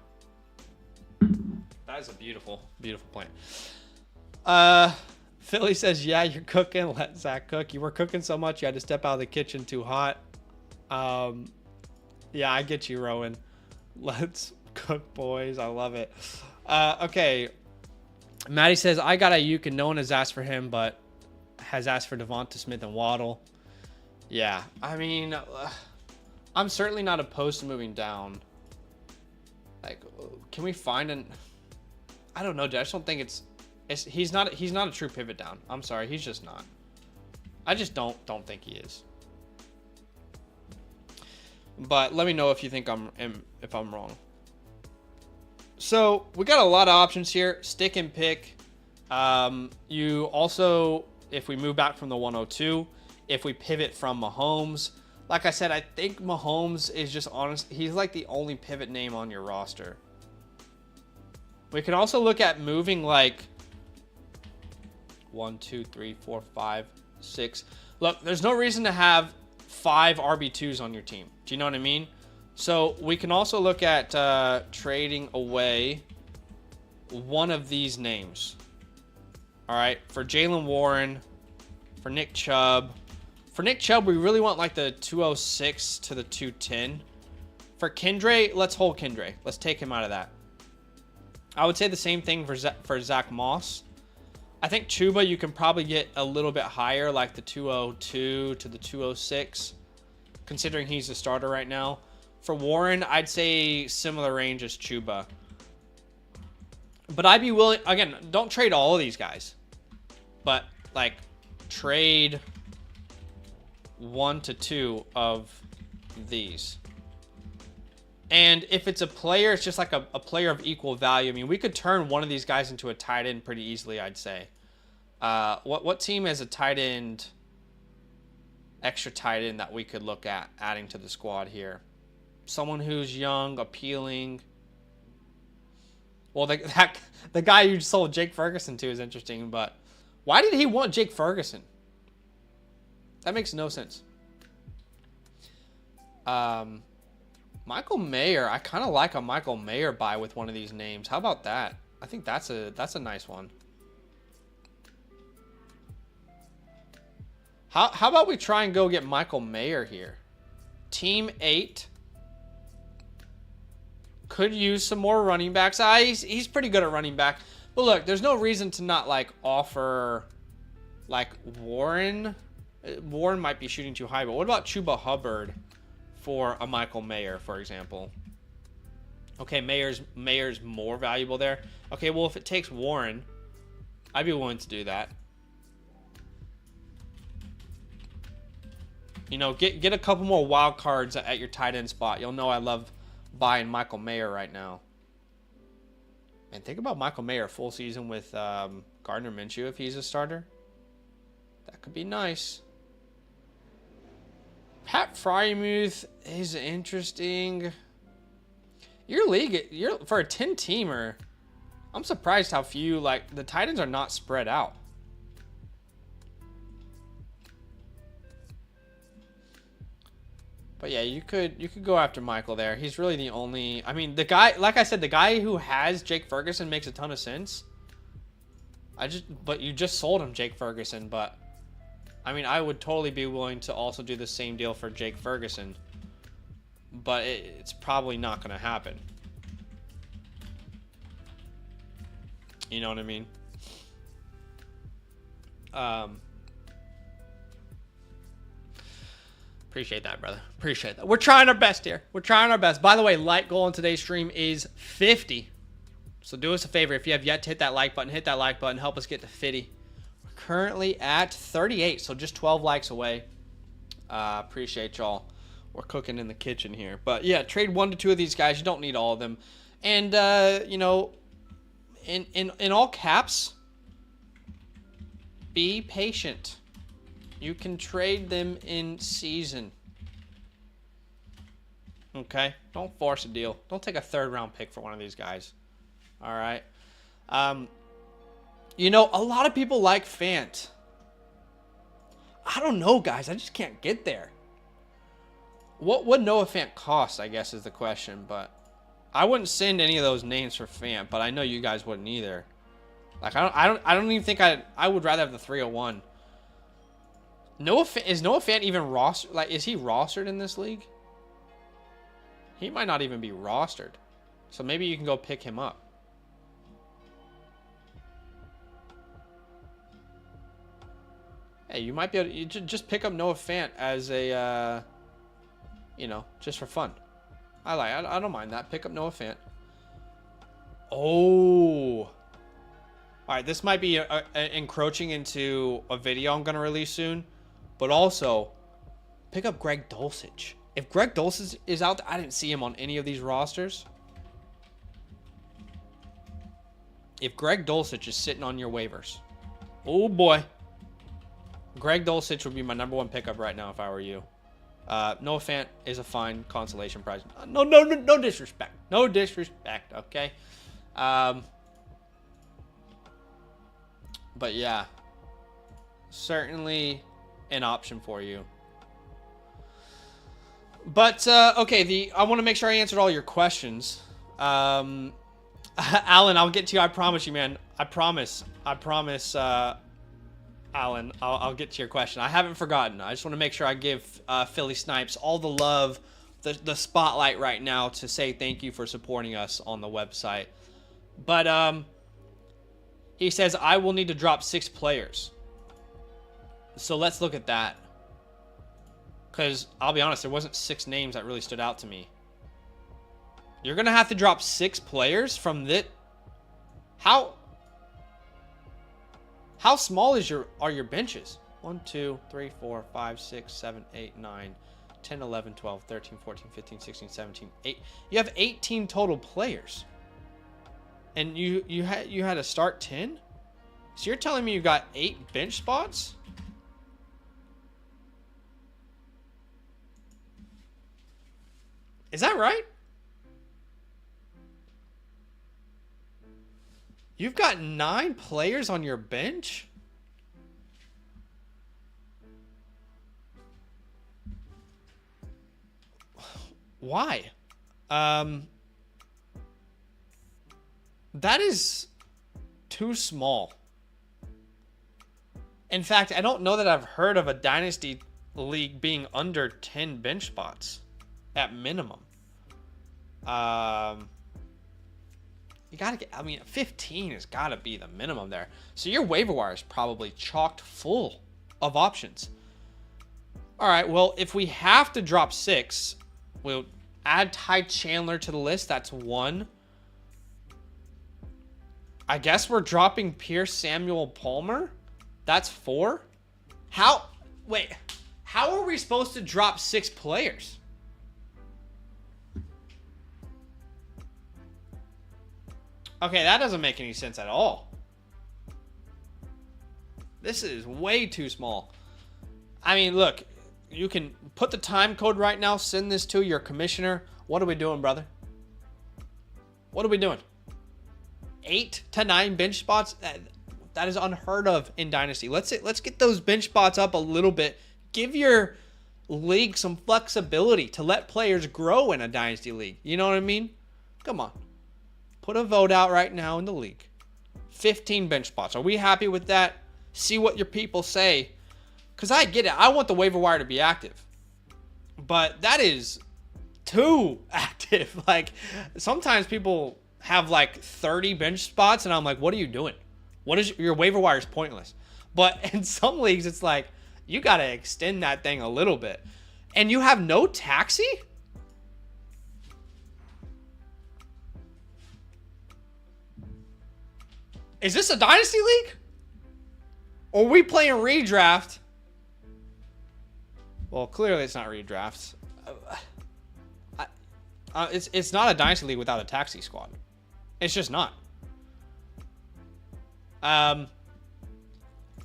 That is a beautiful, beautiful plant. Philly says, yeah, you're cooking. Let Zach cook. You were cooking so much you had to step out of the kitchen too hot. Yeah, I get you, Rowan. Let's cook, boys. I love it. Okay. Maddie says, I got Ayuk and no one has asked for him, but has asked for Devonta Smith and Waddle. Yeah, I mean, I'm certainly not opposed to moving down. Like, can we find an? I don't know, dude. I just don't think he's not a true pivot down. I'm sorry, he's just not. I just don't think he is. But let me know if you think if I'm wrong. So we got a lot of options here. Stick and pick. You also, if we move back from the 102, if we pivot from Mahomes, like I said, I think Mahomes is just honest. He's like the only pivot name on your roster. We can also look at moving like 1, 2, 3, 4, 5, 6. Look, there's no reason to have 5 RB2s on your team. Do you know what I mean? So we can also look at trading away one of these names. All right, for Jalen Warren, for Nick Chubb. For Nick Chubb, we really want like the 206 to the 210. For Kendra, let's hold Kendra. Let's take him out of that. I would say the same thing for Zach Moss. I think Chuba you can probably get a little bit higher, like the 202 to the 206, considering he's the starter right now. For Warren, I'd say similar range as Chuba. But I'd be willing, again, don't trade all of these guys. But, like, trade 1 to 2 of these. And if it's a player, it's just like a player of equal value. I mean, we could turn one of these guys into a tight end pretty easily, I'd say. What team has a tight end, extra tight end that we could look at adding to the squad here? Someone who's young, appealing. Well, the guy you sold Jake Ferguson to is interesting, but why did he want Jake Ferguson? That makes no sense. Michael Mayer. I kind of like a Michael Mayer buy with one of these names. How about that? I think that's a nice one. How about we try and go get Michael Mayer here? Team 8. Could use some more running backs. He's pretty good at running back. But look, there's no reason to not like offer like Warren. Warren might be shooting too high, but what about Chuba Hubbard for a Michael Mayer, for example? Okay, Mayer's more valuable there. Okay, well, if it takes Warren, I'd be willing to do that. You know, get a couple more wild cards at your tight end spot. You'll know I love buying Michael Mayer right now. And think about Michael Mayer full season with Gardner Minshew if he's a starter. That could be nice. Pat Fryermuth is interesting. Your league, for a 10-teamer, I'm surprised how few, like, the tight ends are not spread out. But yeah, you could go after Michael there. He's really the only, I mean, the guy, like I said, the guy who has Jake Ferguson makes a ton of sense. But you just sold him Jake Ferguson, but I mean, I would totally be willing to also do the same deal for Jake Ferguson. But it's probably not going to happen. You know what I mean? Appreciate that, brother. Appreciate that. We're trying our best here. We're trying our best. By the way, like goal in today's stream is 50. So do us a favor. If you have yet to hit that like button, hit that like button. Help us get to 50. We're currently at 38, so just 12 likes away. Appreciate y'all. We're cooking in the kitchen here. But yeah, trade 1 to 2 of these guys. You don't need all of them. And, you know, in all caps, be patient. You can trade them in season. Okay? Don't force a deal. Don't take a 3rd round pick for one of these guys. All right? You know, a lot of people like Fant. I don't know, guys. I just can't get there. What would Noah Fant cost, I guess, is the question. But I wouldn't send any of those names for Fant, but I know you guys wouldn't either. Like, I don't even think I would rather have the 301. Is Noah Fant even rostered? Like, is he rostered in this league? He might not even be rostered. So maybe you can go pick him up. Hey, you might be able to just pick up Noah Fant as a, you know, just for fun. I don't mind that. Pick up Noah Fant. Oh. All right, this might be encroaching into a video I'm going to release soon. But also, pick up Greg Dulcich. If Greg Dulcich is out there, I didn't see him on any of these rosters. If Greg Dulcich is sitting on your waivers, oh boy. Greg Dulcich would be my #1 pickup right now if I were you. Noah Fant is a fine consolation prize. No disrespect. No disrespect, okay? But yeah. Certainly an option for you. But okay, I want to make sure I answered all your questions. Alan, I'll get to you. I promise you, man. I promise. Alan, I'll get to your question. I haven't forgotten. I just want to make sure I give PhillySnipes all the love, the spotlight right now to say thank you for supporting us on the website. But He says, I will need to drop 6 players. So let's look at that. Because I'll be honest, there wasn't 6 names that really stood out to me. You're going to have to drop 6 players from that. How small are your benches? 1, 2, 3, 4, 5, 6, 7, 8, 9, 10, 11, 12, 13, 14, 15, 16, 17, 8. You have 18 total players. And you had to start 10? So you're telling me you got 8 bench spots? Is that right? You've got 9 players on your bench? Why? That is too small. In fact, I don't know that I've heard of a Dynasty league being under 10 bench spots at minimum. You gotta get, 15 has gotta be the minimum there. So your waiver wire is probably chocked full of options. All right, well, if we have to drop 6, we'll add Ty Chandler to the list. That's 1. I guess we're dropping Pierce Samuel Palmer. That's 4. How are we supposed to drop 6 players? Okay, that doesn't make any sense at all. This is way too small. I mean, look, you can put the time code right now, send this to your commissioner. What are we doing, brother? What are we doing? 8 to 9 bench spots? That is unheard of in Dynasty. Let's get those bench spots up a little bit. Give your league some flexibility to let players grow in a Dynasty league. You know what I mean? Come on. Put a vote out right now in the league. 15 bench spots. Are we happy with that? See what your people say. Because I get it. I want the waiver wire to be active. But that is too active. Like, sometimes people have like 30 bench spots, and I'm like, what are you doing? What is your waiver wire is pointless. But in some leagues, it's like, you got to extend that thing a little bit. And you have no taxi? Is this a Dynasty league? Or are we playing redraft? Well, clearly it's not redraft. It's not a Dynasty league without a taxi squad. It's just not.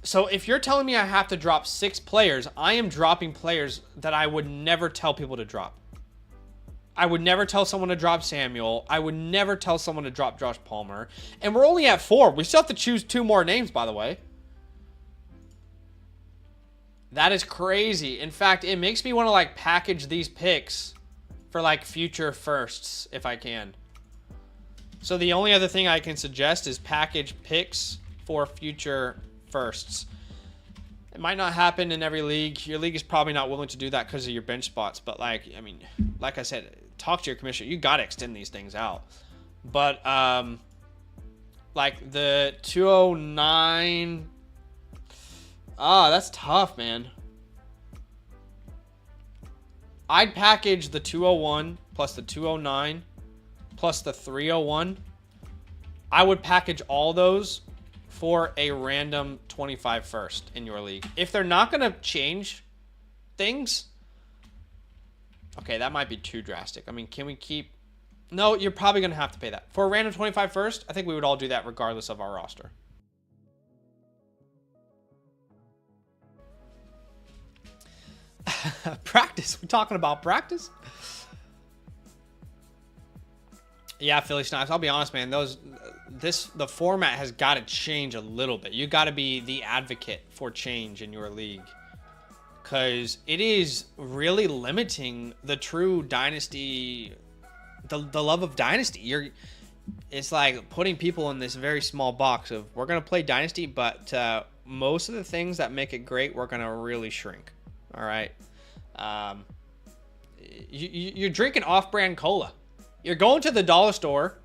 So if you're telling me I have to drop 6 players, I am dropping players that I would never tell people to drop. I would never tell someone to drop Samuel. I would never tell someone to drop Josh Palmer. And we're only at 4. We still have to choose 2 more names, by the way. That is crazy. In fact, it makes me want to like package these picks for like future firsts if I can. So the only other thing I can suggest is package picks for future firsts. It might not happen in every league. Your league is probably not willing to do that because of your bench spots. But like I said, talk to your commissioner. You got to extend these things out. But like the 209. That's tough, man. I'd package the 201 plus the 209 plus the 301. I would package all those for a random 25 first in your league. If they're not going to change things, okay, that might be too drastic. I mean, can we keep... No, you're probably going to have to pay that. For a random 25 first, I think we would all do that regardless of our roster. Practice. We're talking about practice. Yeah, PhillySnipes. I'll be honest, man. The format has got to change a little bit. You got to be the advocate for change in your league, because it is really limiting the true Dynasty, the love of Dynasty. It's like putting people in this very small box of, we're gonna play Dynasty, but most of the things that make it great, we're gonna really shrink. All right. You're drinking off-brand cola. You're going to the dollar store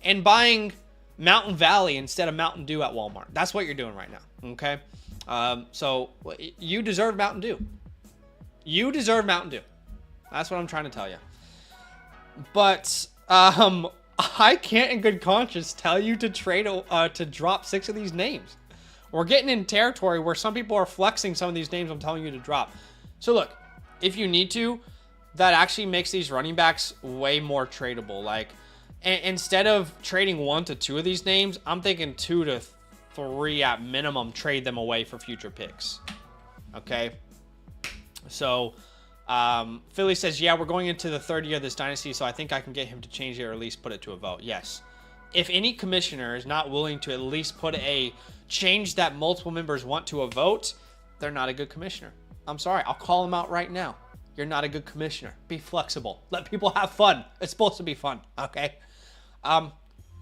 and buying Mountain Valley instead of Mountain Dew at Walmart. That's what you're doing right now, okay? So you deserve Mountain Dew. You deserve Mountain Dew. That's what I'm trying to tell you. But I can't in good conscience tell you to trade to drop 6 of these names. We're getting in territory where some people are flexing some of these names I'm telling you to drop. So look, if you need to, that actually makes these running backs way more tradable. Like, instead of trading 1 to 2 of these names, I'm thinking 2 to 3 at minimum, trade them away for future picks. Okay. So, Philly says, yeah, we're going into the 3rd year of this dynasty, so I think I can get him to change it or at least put it to a vote. Yes. If any commissioner is not willing to at least put a change that multiple members want to a vote, they're not a good commissioner. I'm sorry. I'll call them out right now. You're not a good commissioner. Be flexible. Let people have fun. It's supposed to be fun. Okay. All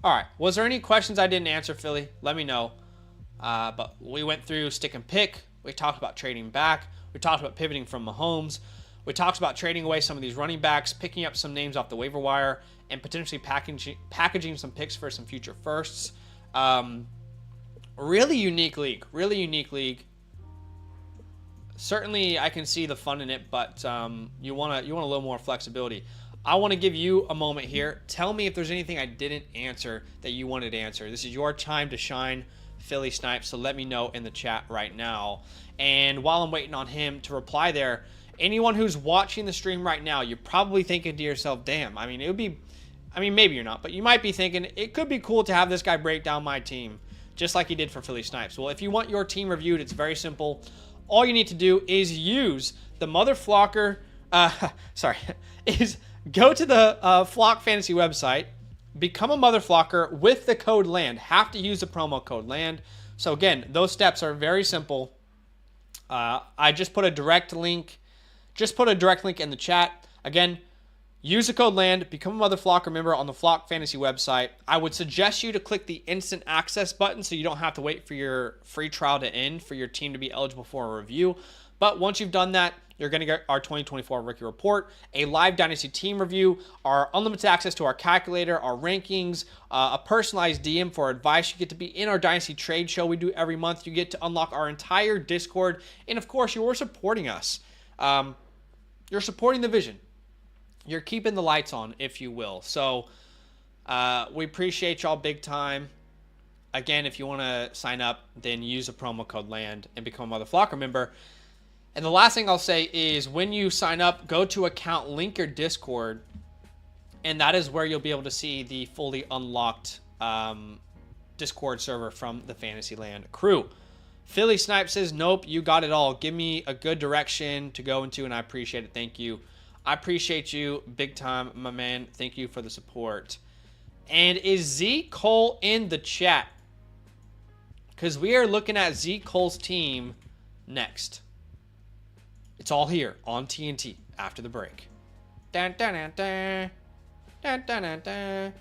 right. Was there any questions I didn't answer, Philly? Let me know. But we went through stick and pick. We talked about trading back. We talked about pivoting from Mahomes. We talked about trading away some of these running backs, picking up some names off the waiver wire, and potentially packaging some picks for some future firsts. Really unique league. Really unique league. Certainly, I can see the fun in it, but you want a little more flexibility. I want to give you a moment here. Tell me if there's anything I didn't answer that you wanted to answer. This is your time to shine, Philly Snipes, so let me know in the chat right now. And while I'm waiting on him to reply there, anyone who's watching the stream right now, you're probably thinking to yourself, damn, I mean, it would be, I mean, maybe you're not, but you might be thinking, it could be cool to have this guy break down my team, just like he did for Philly Snipes. Well, if you want your team reviewed, it's very simple. All you need to do is use the Mother Flocker, is go to the Flock Fantasy website, become a Mother Flocker with the code LAND. Have to use the promo code LAND. So again, those steps are very simple. I just put a direct link. In the chat. Again, use the code LAND, become a Mother Flocker member on the Flock Fantasy website. I would suggest you to click the instant access button so you don't have to wait for your free trial to end for your team to be eligible for a review. But once you've done that, you're going to get our 2024 Rookie Report, a live Dynasty team review, our unlimited access to our calculator, our rankings, a personalized DM for advice. You get to be in our Dynasty trade show we do every month. You get to unlock our entire Discord. And of course, you're supporting us. You're supporting the vision. You're keeping the lights on, if you will. So we appreciate y'all big time. Again, if you want to sign up, then use the promo code LAND and become a Mother Flocker member. And the last thing I'll say is when you sign up, go to account, link your Discord, and that is where you'll be able to see the fully unlocked Discord server from the Fantasyland crew. Philly Snipe says, nope, you got it all. Give me a good direction to go into, and I appreciate it. Thank you. I appreciate you big time, my man. Thank you for the support. And is ZColes in the chat? Because we are looking at ZColes Team next. It's all here on TNT after the break. Dun, dun, dun, dun. Dun, dun, dun, dun.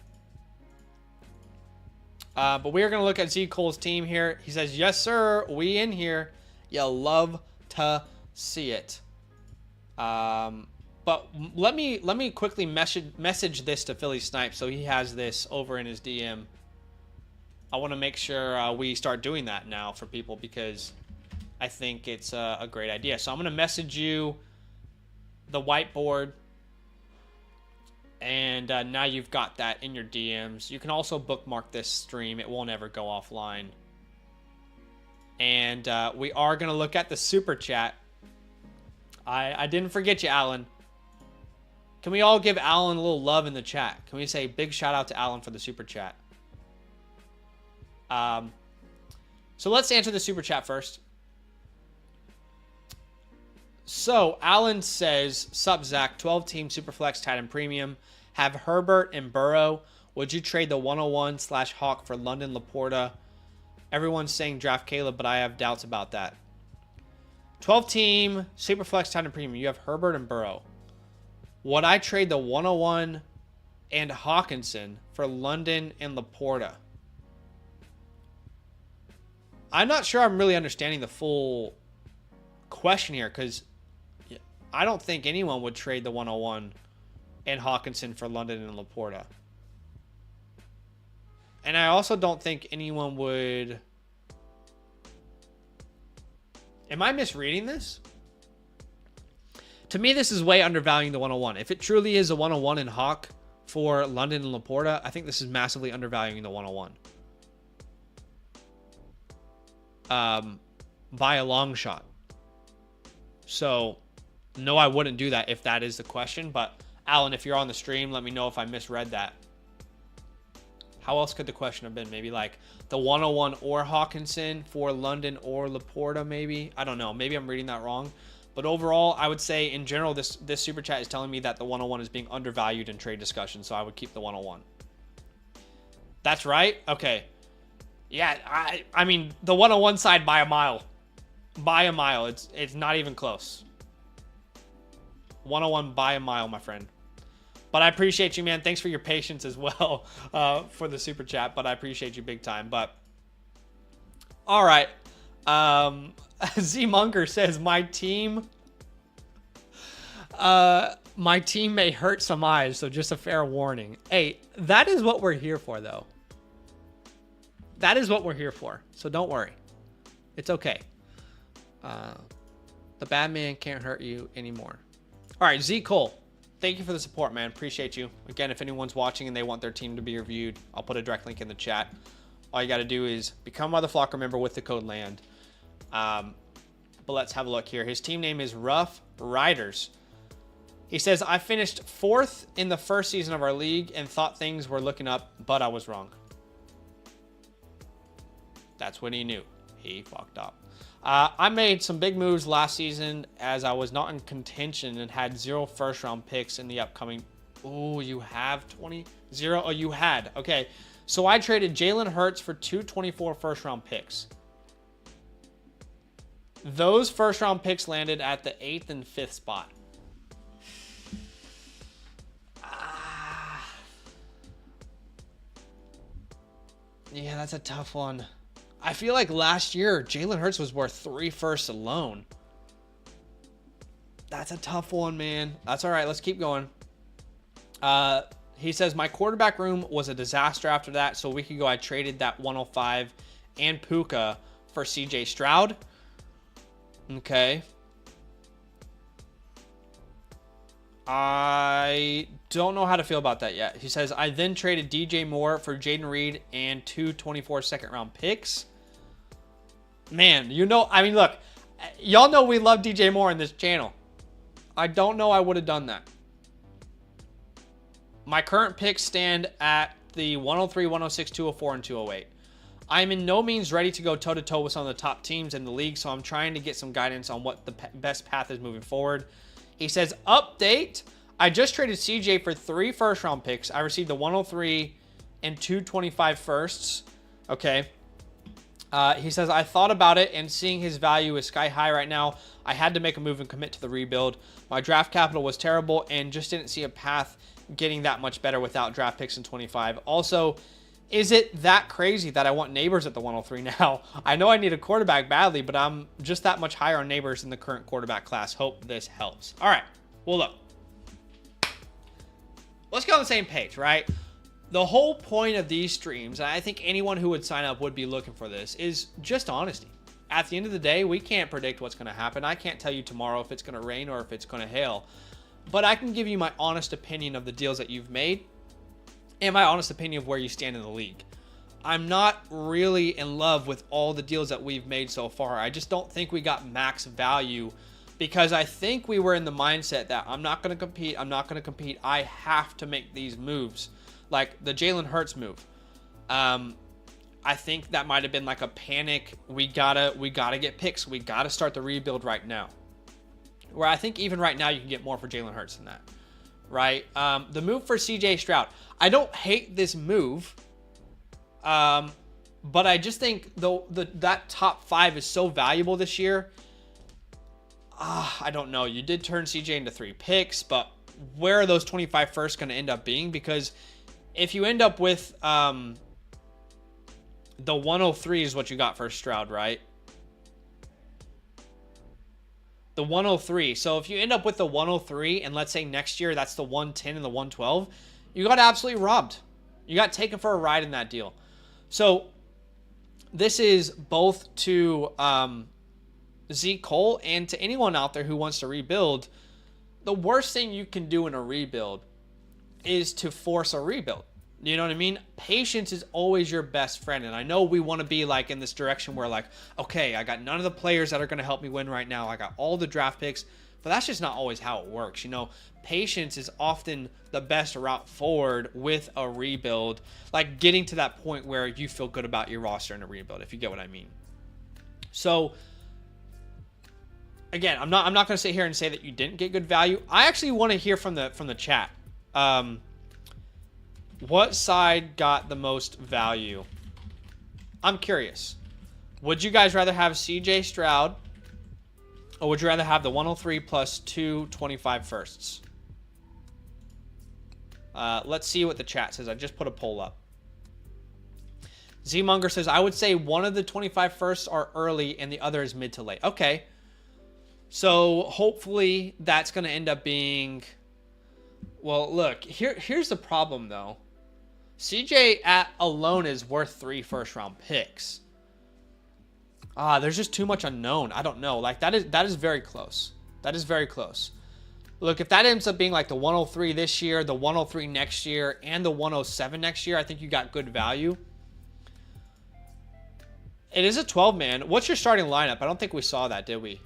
But we are going to look at ZColes Team here. He says, yes, sir. We in here. You'll love to see it. But let me quickly message this to Philly Snipe so he has this over in his DM. I want to make sure we start doing that now for people because I think it's a great idea. So I'm going to message you the whiteboard. And now you've got that in your DMs. You can also bookmark this stream. It won't ever go offline. And we are going to look at the super chat. I didn't forget you, Alan. Can we all give Alan a little love in the chat? Can we say big shout out to Alan for the super chat? So let's answer the super chat first. So Alan says, sup Zach, 12-team SuperFlex tight end premium. Have Herbert and Burrow. Would you trade the 101/Hawk for London Laporta? Everyone's saying draft Caleb, but I have doubts about that. 12-team SuperFlex tight end premium. You have Herbert and Burrow. Would I trade the 101 and Hawkinson for London and Laporta? I'm not sure I'm really understanding the full question here because I don't think anyone would trade the 101 and Hawkinson for London and Laporta. And I also don't think anyone would... Am I misreading this? To me, this is way undervaluing the 101. If it truly is a 101 in Hawk for London and Laporta, I think this is massively undervaluing the 101. By a long shot. So, no, I wouldn't do that if that is the question. But, Alan, if you're on the stream, let me know if I misread that. How else could the question have been? Maybe like the 101 or Hawkinson for London or Laporta, maybe. I don't know. Maybe I'm reading that wrong. But overall, I would say in general, this super chat is telling me that the 101 is being undervalued in trade discussion. So I would keep the 101. That's right. Okay. Yeah, I mean, the 101 side by a mile. By a mile. It's not even close. 101 by a mile, my friend. But I appreciate you, man. Thanks for your patience as well for the super chat. But I appreciate you big time. But all right. Z Munker says my team may hurt some eyes, so just a fair warning. Hey, that is what we're here for, though. That is what we're here for. So don't worry. It's okay. The bad man can't hurt you anymore. All right, ZColes. Thank you for the support, man. Appreciate you. Again, if anyone's watching and they want their team to be reviewed, I'll put a direct link in the chat. All you got to do is become a Mother Flocker member with the code LAND. But let's have a look here. His team name is Rough Riders. He says, I finished 4th in the first season of our league and thought things were looking up, but I was wrong. That's when he knew. He fucked up. I made some big moves last season as I was not in contention and had 0 first-round picks in the upcoming... Oh, you have 0? Oh, you had. Okay. So I traded Jalen Hurts for 2 24 first-round picks. Those first-round picks landed at the 8th and 5th spot. Yeah, that's a tough one. I feel like last year, Jalen Hurts was worth 3 firsts alone. That's a tough one, man. That's all right. Let's keep going. He says, my quarterback room was a disaster after that. So a week ago, I traded that 105 and Puka for CJ Stroud. Okay. I don't know how to feel about that yet. He says, I then traded DJ Moore for Jaden Reed and 2 24 second-round picks. Man, you know, I mean, look, y'all know we love DJ Moore in this channel. I don't know I would have done that. My current picks stand at the 103, 106, 204, and 208. I'm in no means ready to go toe-to-toe with some of the top teams in the league, so I'm trying to get some guidance on what the best path is moving forward. He says, update, I just traded CJ for 3 first-round picks. I received the 103 and 225 firsts. Okay. He says, I thought about it, and seeing his value is sky high right now, I had to make a move and commit to the rebuild. My draft capital was terrible and just didn't see a path getting that much better without draft picks in 25. Also, is it that crazy that I want Neighbors at the 103 now? I know I need a quarterback badly, but I'm just that much higher on Neighbors in the current quarterback class. Hope this helps. All right. Well, look. Let's get on the same page, right? The whole point of these streams, and I think anyone who would sign up would be looking for this, is just honesty. At the end of the day, we can't predict what's going to happen. I can't tell you tomorrow if it's going to rain or if it's going to hail. But I can give you my honest opinion of the deals that you've made and my honest opinion of where you stand in the league. I'm not really in love with all the deals that we've made so far. I just don't think we got max value because I think we were in the mindset that I'm not going to compete. I'm not going to compete. I have to make these moves. Like the Jalen Hurts move. I think that might have been like a panic. We gotta get picks. We gotta start the rebuild right now. Where I think even right now you can get more for Jalen Hurts than that, right? The move for CJ Stroud. I don't hate this move, but I just think that top 5 is so valuable this year. I don't know. You did turn CJ into 3 picks, but where are those 25 firsts going to end up being? Because if you end up with the 103 is what you got for Stroud, right? The 103. So if you end up with the 103 and let's say next year that's the 110 and the 112, you got absolutely robbed. You got taken for a ride in that deal. So this is both to ZColes and to anyone out there who wants to rebuild. The worst thing you can do in a rebuild is to force a rebuild. You know what I mean? Patience is always your best friend. And I know we want to be like in this direction where like, okay, I got none of the players that are going to help me win right now. I got all the draft picks, but that's just not always how it works. You know, patience is often the best route forward with a rebuild, like getting to that point where you feel good about your roster in a rebuild, if you get what I mean. So again, I'm not going to sit here and say that you didn't get good value. I actually want to hear from the chat. What side got the most value? I'm curious. Would you guys rather have CJ Stroud, or would you rather have the 103 plus 225 firsts? Let's see what the chat says. I just put a poll up. Z-Monger says, I would say one of the 25 firsts are early and the other is mid to late. Okay. So hopefully that's going to end up being... Well, look, here's the problem, though. CJ alone is worth 3 first-round picks. There's just too much unknown. I don't know. Like, that is very close. That is very close. Look, if that ends up being like the 103 this year, the 103 next year, and the 107 next year, I think you got good value. It is a 12-man. What's your starting lineup? I don't think we saw that, did we?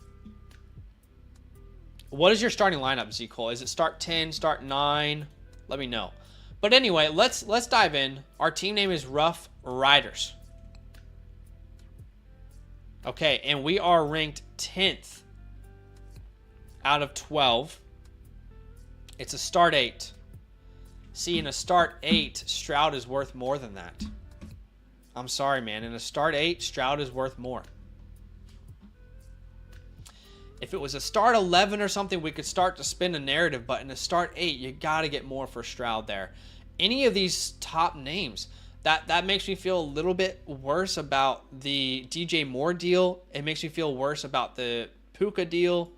What is your starting lineup, ZColes? Is it start 10, start 9? Let me know. But anyway, let's dive in. Our team name is Rough Riders. Okay, and we are ranked 10th out of 12. It's a start 8. See, in a start 8, Stroud is worth more than that. I'm sorry, man. In a start 8, Stroud is worth more. If it was a start 11 or something, we could start to spin a narrative, but in a start 8, you got to get more for Stroud there. Any of these top names, that makes me feel a little bit worse about the DJ Moore deal. It makes me feel worse about the Puka deal.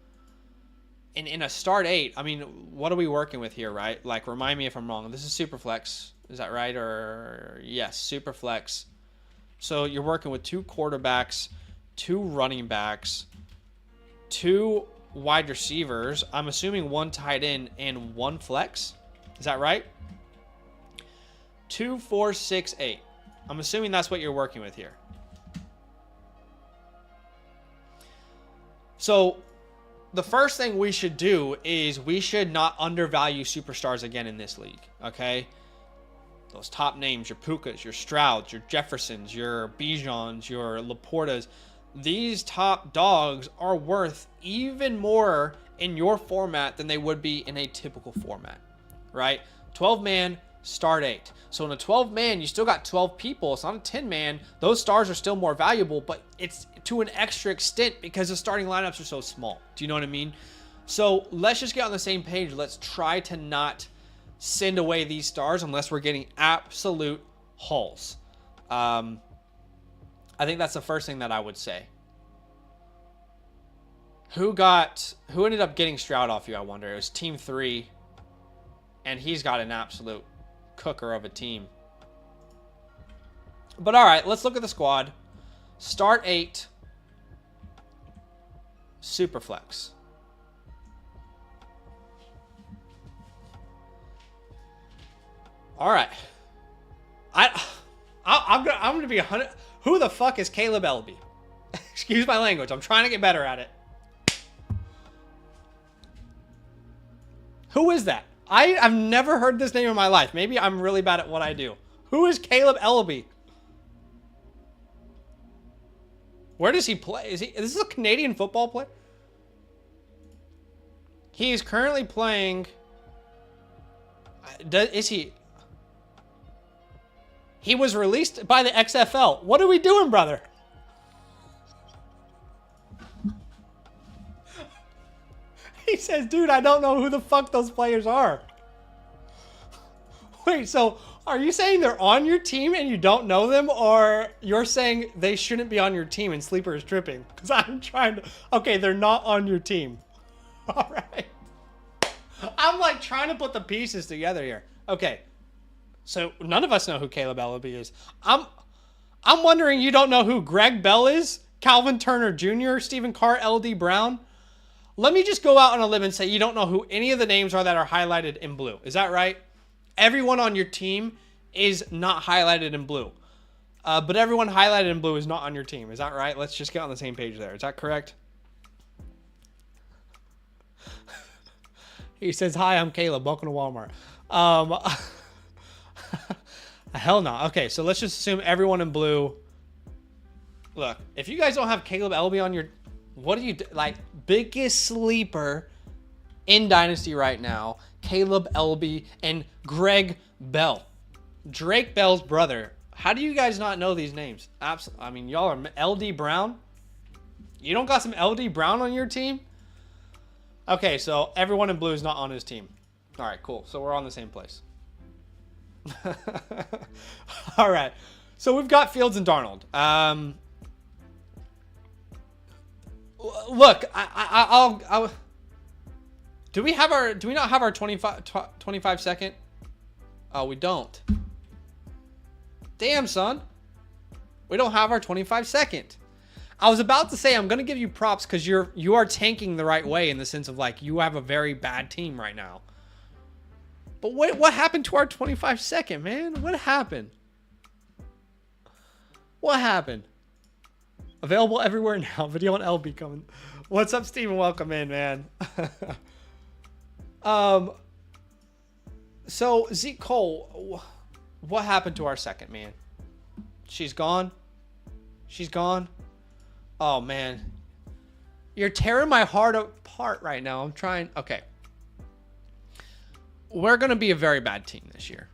And in a start 8, I mean, what are we working with here, right? Like, remind me if I'm wrong. This is SuperFlex. Is that right? Or, yes, SuperFlex. So you're working with 2 quarterbacks, 2 running backs, 2 wide receivers. I'm assuming 1 tight end and 1 flex. Is that right? 2, 4, 6, 8. I'm assuming that's what you're working with here. So the first thing we should do is we should not undervalue superstars again in this league. Okay. Those top names, your Pukas, your Strouds, your Jeffersons, your Bijans, your Laportas. These top dogs are worth even more in your format than they would be in a typical format, right? 12-man, start 8. So in a 12-man, you still got 12 people. It's not a 10-man. Those stars are still more valuable, but it's to an extra extent because the starting lineups are so small. Do you know what I mean? So let's just get on the same page. Let's try to not send away these stars unless we're getting absolute hauls. I think that's the first thing that I would say. Who ended up getting Stroud off you, I wonder? It was Team 3. And he's got an absolute cooker of a team. But all right, let's look at the squad. Start 8. SuperFlex. All right. I'm gonna be 100. Who the fuck is Caleb Ellaby? Excuse my language. I'm trying to get better at it. Who is that? I've never heard this name in my life. Maybe I'm really bad at what I do. Who is Caleb Ellaby? Where does he play? Is this a Canadian football player? He is currently playing. Is he? He was released by the XFL. What are we doing, brother? He says, dude, I don't know who the fuck those players are. Wait, so are you saying they're on your team and you don't know them? Or you're saying they shouldn't be on your team and Sleeper is tripping? Because I'm trying to... Okay, they're not on your team. All right. I'm like trying to put the pieces together here. Okay. So none of us know who Caleb Ellaby is. I'm wondering you don't know who Greg Bell is? Calvin Turner Jr., Stephen Carr, LD Brown? Let me just go out on a limb and say you don't know who any of the names are that are highlighted in blue. Is that right? Everyone on your team is not highlighted in blue. But everyone highlighted in blue is not on your team. Is that right? Let's just get on the same page there. Is that correct? He says, hi, I'm Caleb. Welcome to Walmart. Hell no. Okay, so let's just assume everyone in blue. Look, if you guys don't have Caleb LB on your... What do you do? Like, biggest sleeper in Dynasty right now, Caleb LB and Greg Bell. Drake Bell's brother. How do you guys not know these names? Absolutely. I mean, y'all are LD Brown. You don't got some LD Brown on your team? Okay, so everyone in blue is not on his team. All right, cool. So we're on the same place. All right. So we've got Fields and Darnold. Look, I'll do we not have our 25 second? Oh, we don't. Damn, son. We don't have our 25 second. I was about to say I'm going to give you props because you are tanking the right way in the sense of like you have a very bad team right now. But what happened to our 25 second, man? What happened? What happened? Available everywhere now. Video on LB coming. What's up, Steven? Welcome in, man. So ZColes, what happened to our second, man? She's gone. She's gone. Oh, man. You're tearing my heart apart right now. I'm trying. Okay. We're going to be a very bad team this year.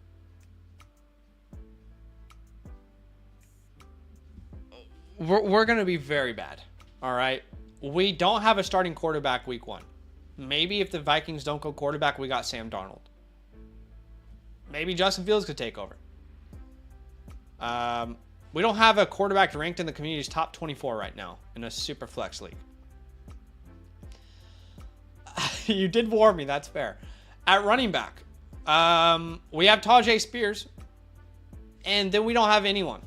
We're going to be very bad. All right. We don't have a starting quarterback week 1. Maybe if the Vikings don't go quarterback, we got Sam Darnold. Maybe Justin Fields could take over. We don't have a quarterback ranked in the community's top 24 right now in a SuperFlex league. You did warn me. That's fair. At running back, we have Tajay Spears, and then we don't have anyone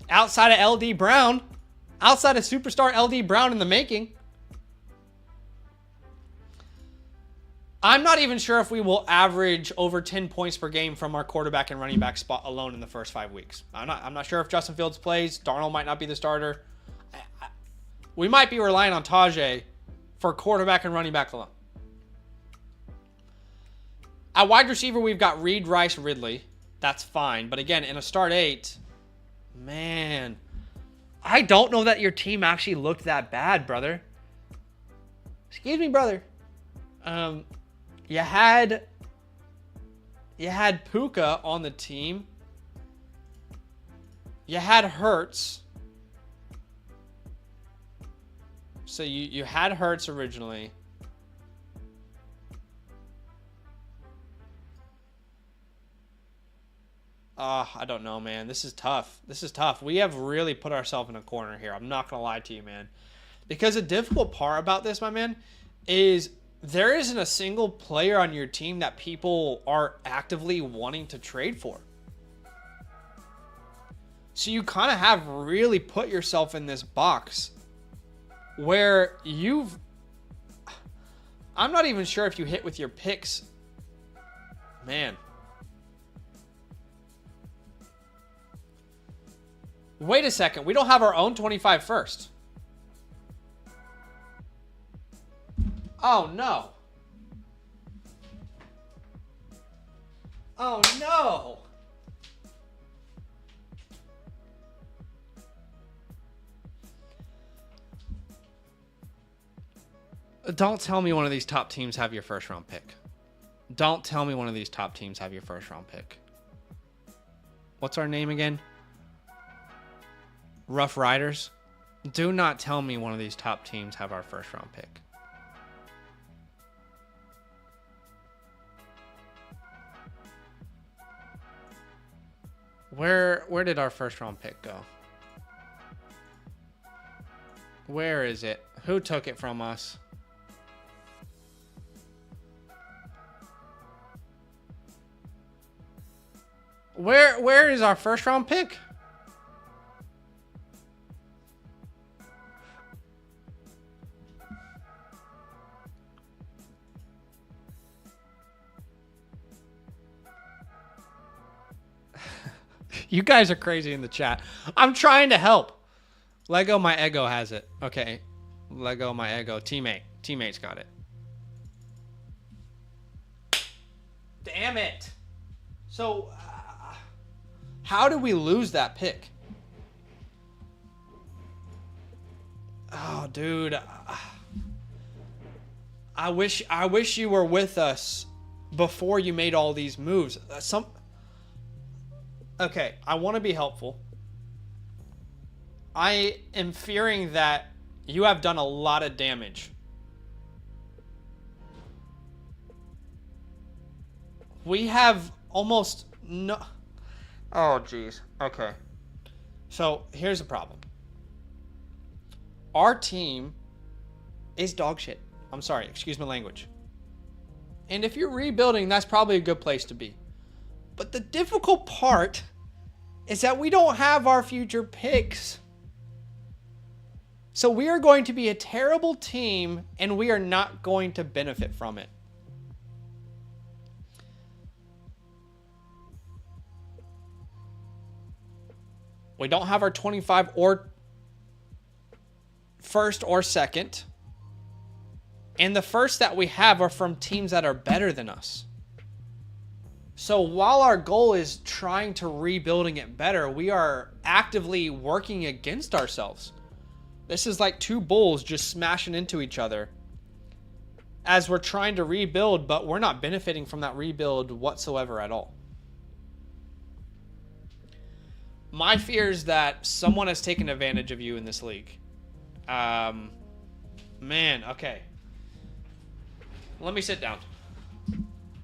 outside of LD Brown, outside of superstar LD Brown in the making. I'm not even sure if we will average over 10 points per game from our quarterback and running back spot alone in the first 5 weeks. I'm not sure if Justin Fields plays. Darnold might not be the starter. We might be relying on Tajay for quarterback and running back alone. At wide receiver, we've got Reed, Rice, Ridley. That's fine. But again, in a start 8, man, I don't know that your team actually looked that bad, brother. Excuse me, brother. You had Puka on the team. You had Hurts. So you had Hurts originally. I don't know, man. This is tough. This is tough. We have really put ourselves in a corner here. I'm not going to lie to you, man. Because the difficult part about this, my man, is there isn't a single player on your team that people are actively wanting to trade for. So you kind of have really put yourself in this box where I'm not even sure if you hit with your picks. Man. Wait a second. We don't have our own 25 first. Oh, no. Oh, no. Don't tell me one of these top teams have your first round pick. Don't tell me one of these top teams have your first round pick. What's our name again? Rough Riders. Do not tell me one of these top teams have our first round pick. Where did our first round pick go? Where is it? Who took it from us? Where is our first round pick? You guys are crazy in the chat. I'm trying to help. Lego my ego has it. Okay. Lego my ego. Teammate's got it. Damn it. So, how did we lose that pick? Oh, dude. I wish you were with us before you made all these moves. Okay, I want to be helpful. I am fearing that you have done a lot of damage. We have almost no... Oh, jeez. Okay. So, here's the problem. Our team is dog shit. I'm sorry, excuse my language. And if you're rebuilding, that's probably a good place to be. But the difficult part is that we don't have our future picks. So we are going to be a terrible team, and we are not going to benefit from it. We don't have our 25 or first or second. And the first that we have are from teams that are better than us. So while our goal is trying to rebuilding it better, we are actively working against ourselves. This is like two bulls just smashing into each other as we're trying to rebuild, but we're not benefiting from that rebuild whatsoever at all. My fear is that someone has taken advantage of you in this league. Man, okay. Let me sit down.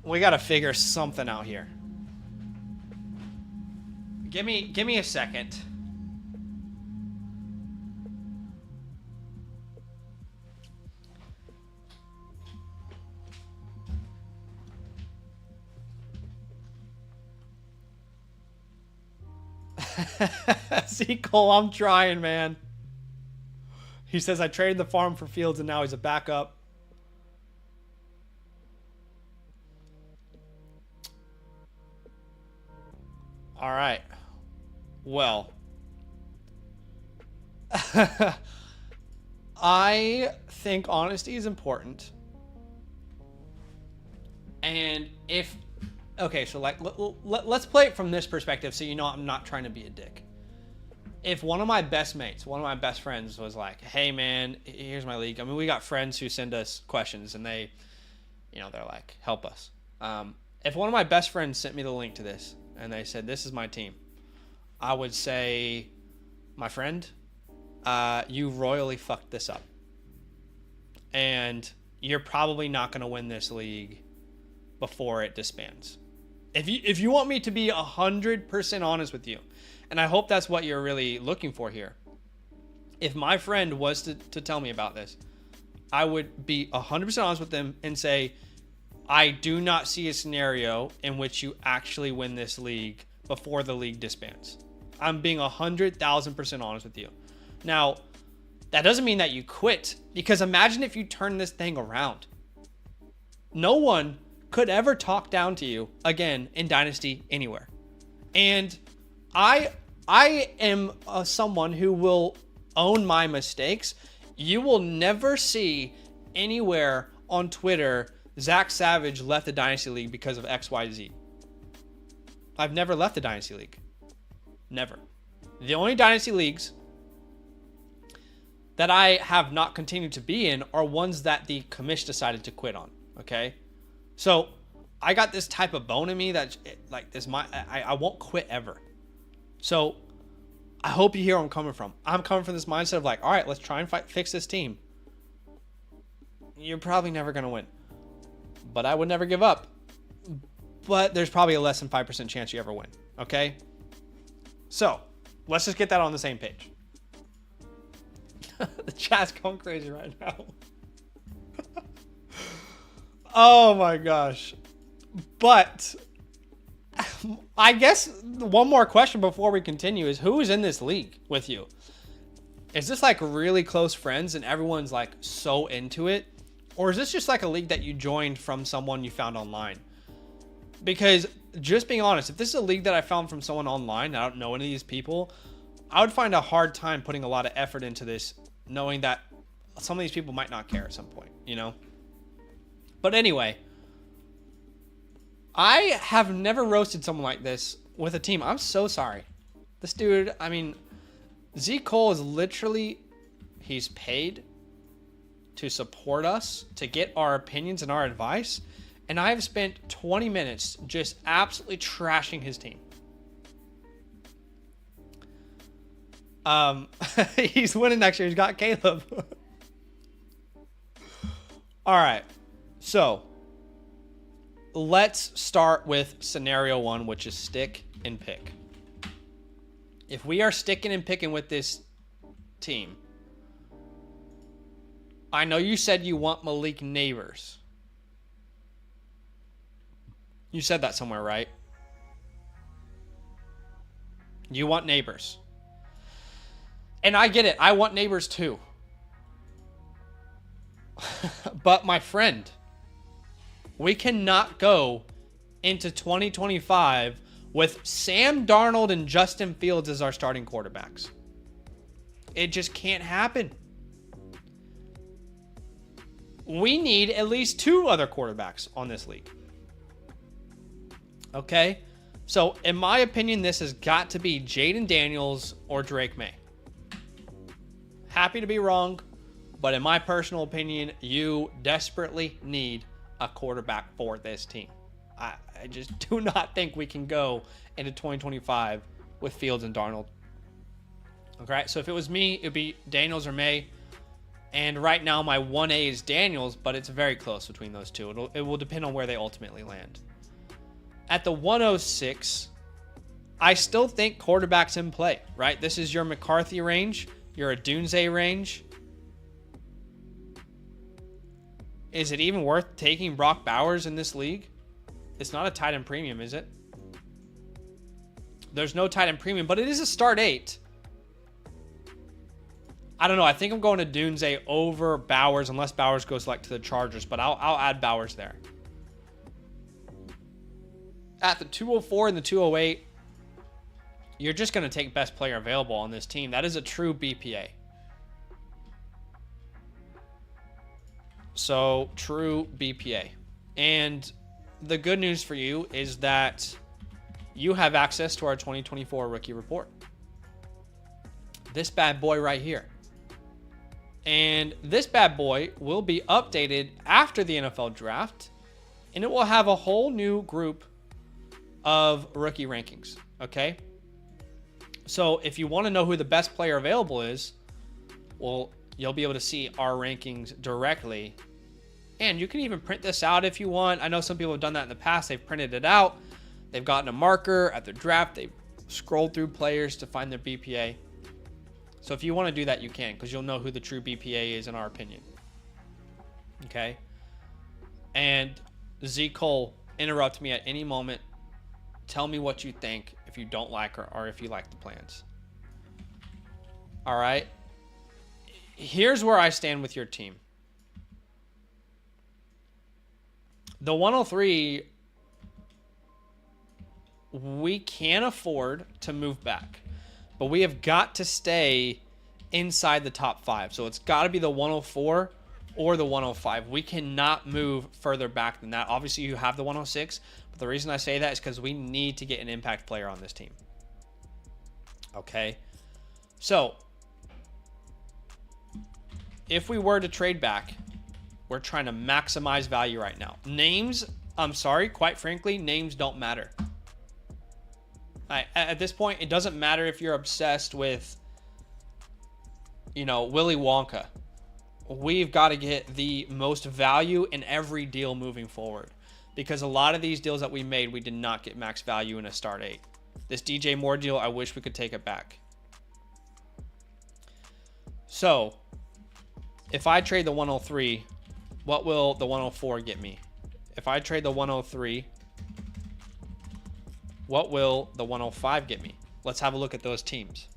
We got to figure something out here. Give me a second. ZColes, I'm trying, man. He says I traded the farm for Fields and now he's a backup. All right. Well, I think honesty is important. And if, okay, so like, let's play it from this perspective so you know I'm not trying to be a dick. If one of my best mates, one of my best friends was like, hey man, here's my league. I mean, we got friends who send us questions and they, you know, they're like, help us. If one of my best friends sent me the link to this and they said, this is my team, I would say, my friend, you royally fucked this up. And you're probably not going to win this league before it disbands. If you want me to be 100% honest with you, and I hope that's what you're really looking for here. If my friend was to tell me about this, I would be 100% honest with them and say, I do not see a scenario in which you actually win this league before the league disbands. I'm being 100,000% honest with you. Now, that doesn't mean that you quit, because imagine if you turn this thing around. No one could ever talk down to you again in Dynasty anywhere. And I am someone who will own my mistakes. You will never see anywhere on Twitter, Zach Savage left the Dynasty League because of XYZ. I've never left the Dynasty League. Never. The only Dynasty Leagues that I have not continued to be in are ones that the commish decided to quit on. Okay? So I got this type of bone in me that like this, I won't quit ever. So I hope you hear where I'm coming from. I'm coming from this mindset of like, all right, let's try and fix this team. You're probably never going to win. But I would never give up. But there's probably a less than 5% chance you ever win. Okay? So let's just get that on the same page. The chat's going crazy right now. Oh my gosh. But I guess one more question before we continue is, who is in this league with you? Is this like really close friends and everyone's like so into it? Or is this just like a league that you joined from someone you found online? Because just being honest, if this is a league that I found from someone online, I don't know any of these people, I would find a hard time putting a lot of effort into this, knowing that some of these people might not care at some point, you know? But anyway, I have never roasted someone like this with a team. I'm so sorry. This dude, I mean, ZColes is literally, he's paid to support us, to get our opinions and our advice. And I've spent 20 minutes just absolutely trashing his team. He's winning next year. He's got Caleb. All right. So let's start with scenario 1, which is stick and pick. If we are sticking and picking with this team, I know you said you want Malik Neighbors. You said that somewhere, right? You want Neighbors. And I get it. I want Neighbors too. But my friend, we cannot go into 2025 with Sam Darnold and Justin Fields as our starting quarterbacks. It just can't happen. We need at least 2 other quarterbacks on this league. Okay? So, in my opinion, this has got to be Jaden Daniels or Drake May. Happy to be wrong, but in my personal opinion, you desperately need a quarterback for this team. I just do not think we can go into 2025 with Fields and Darnold. Okay, so if it was me, it would be Daniels or May. And right now, my 1A is Daniels, but it's very close between those two. It will depend on where they ultimately land. At the 106, I still think quarterback's in play, right? This is your McCarthy range, your Adunze range. Is it even worth taking Brock Bowers in this league? It's not a tight end premium, is it? There's no tight end premium, but it is a start 8. I don't know. I think I'm going to Adunze over Bowers, unless Bowers goes like to the Chargers, but I'll add Bowers there. At the 204 and the 208, you're just going to take best player available on this team. That is a true BPA. So, true BPA. And the good news for you is that you have access to our 2024 rookie report. This bad boy right here. And this bad boy will be updated after the NFL draft, and it will have a whole new group of rookie rankings, okay? So if you want to know who the best player available is, well, you'll be able to see our rankings directly. And you can even print this out if you want. I know some people have done that in the past. They've printed it out. They've gotten a marker at their draft. They've scrolled through players to find their BPA. So if you want to do that, you can, because you'll know who the true BPA is in our opinion. Okay? And ZCole, interrupt me at any moment. Tell me what you think if you don't like or if you like the plans. All right? Here's where I stand with your team. The 103, we can afford to move back, but we have got to stay inside the top 5. So it's got to be the 104 or the 105. We cannot move further back than that. Obviously, you have the 106, but the reason I say that is because we need to get an impact player on this team. Okay? So, if we were to trade back, we're trying to maximize value right now. Names, I'm sorry, quite frankly, names don't matter. At this point, it doesn't matter if you're obsessed with, Willy Wonka. We've got to get the most value in every deal moving forward, because a lot of these deals that we made, we did not get max value in a start 8. This DJ Moore deal, I wish we could take it back. So, if I trade the 103, what will the 104 get me? If I trade the 103, what will the 105 get me? Let's have a look at those teams.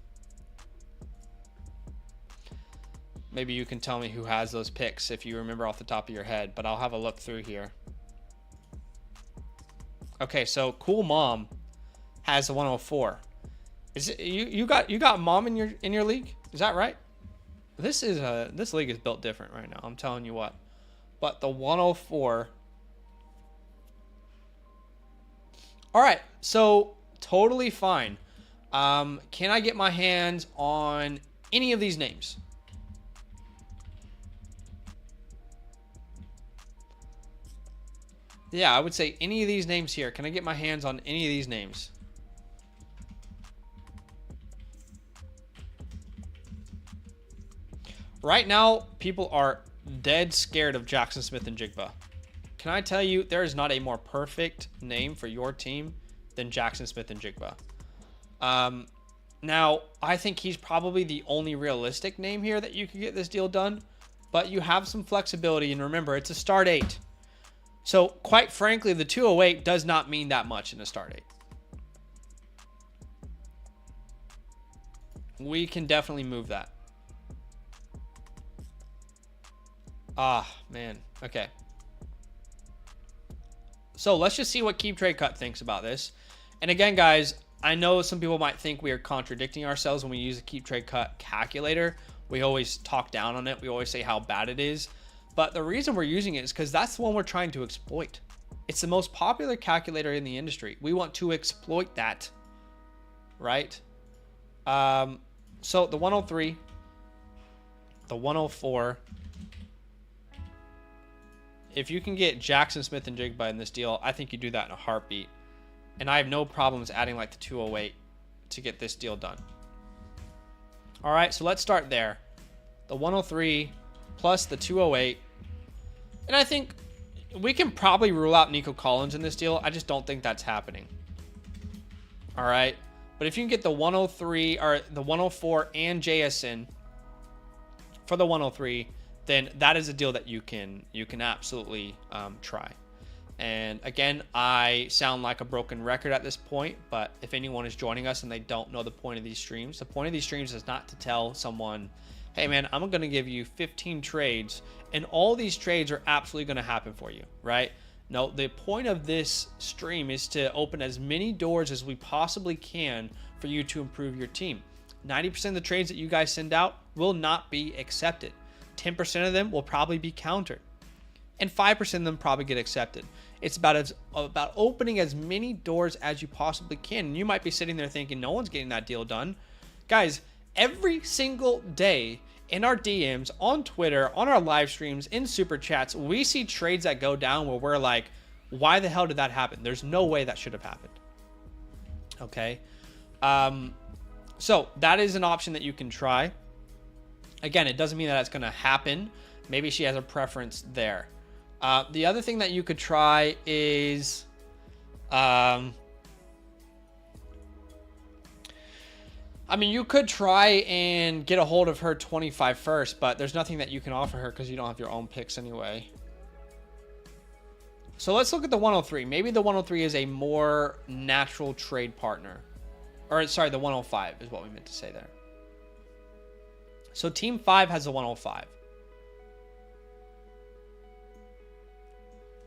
Maybe you can tell me who has those picks if you remember off the top of your head, but I'll have a look through here. Okay, so Cool Mom has the 104. Is it, you got Mom in your league? Is that right? This league is built different right now. I'm telling you what. But the 104. All right, so totally fine. Can I get my hands on any of these names? Yeah, I would say any of these names here. Can I get my hands on any of these names? Right now, people are dead scared of Jackson Smith and Jigba. Can I tell you, there is not a more perfect name for your team than Jackson Smith and Jigba. Now, I think he's probably the only realistic name here that you could get this deal done, but you have some flexibility, and remember, it's a start 8. So, quite frankly, the 208 does not mean that much in a start 8. We can definitely move that. Ah, man. Okay. So let's just see what Keep Trade Cut thinks about this. And again, guys, I know some people might think we are contradicting ourselves when we use a Keep Trade Cut calculator. We always talk down on it. We always say how bad it is. But the reason we're using it is because that's the one we're trying to exploit. It's the most popular calculator in the industry. We want to exploit that, right? So the 103, the 104. If you can get Jackson Smith and Jigba in this deal, I think you do that in a heartbeat. And I have no problems adding like the 208 to get this deal done. All right, so let's start there. The 103 plus the 208. And I think we can probably rule out Nico Collins in this deal. I just don't think that's happening. All right. But if you can get the 103 or the 104 and JSN for the 103, then that is a deal that you can absolutely try. And again, I sound like a broken record at this point, but if anyone is joining us and they don't know the point of these streams, the point of these streams is not to tell someone, hey man, I'm going to give you 15 trades and all these trades are absolutely going to happen for you, right? No, the point of this stream is to open as many doors as we possibly can for you to improve your team. 90% of the trades that you guys send out will not be accepted. 10% of them will probably be countered, and 5% of them probably get accepted. It's about opening as many doors as you possibly can. And you might be sitting there thinking, no one's getting that deal done. Guys, every single day in our DMs, on Twitter, on our live streams, in super chats, we see trades that go down where we're like, why the hell did that happen? There's no way that should have happened. Okay. So that is an option that you can try. Again, it doesn't mean that it's going to happen. Maybe she has a preference there. The other thing that you could try is, I mean, you could try and get a hold of her 25 first, but there's nothing that you can offer her because you don't have your own picks anyway. So let's look at the 103. Maybe the 103 is a more natural trade partner. Or sorry, the 105 is what we meant to say there. So Team 5 has a 105.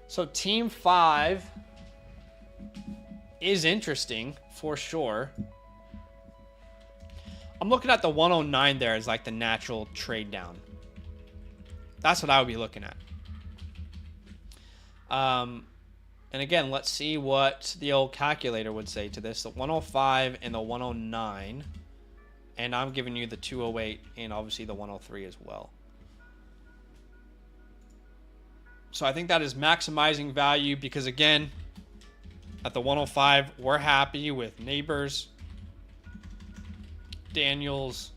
So Team 5 is interesting for sure. I'm looking at the 109 there as like the natural trade down. That's what I would be looking at. And again, let's see what the old calculator would say to this. The 105 and the 109. And I'm giving you the 208 and obviously the 103 as well. So I think that is maximizing value because, again, at the 105, we're happy with Neighbors, Daniels,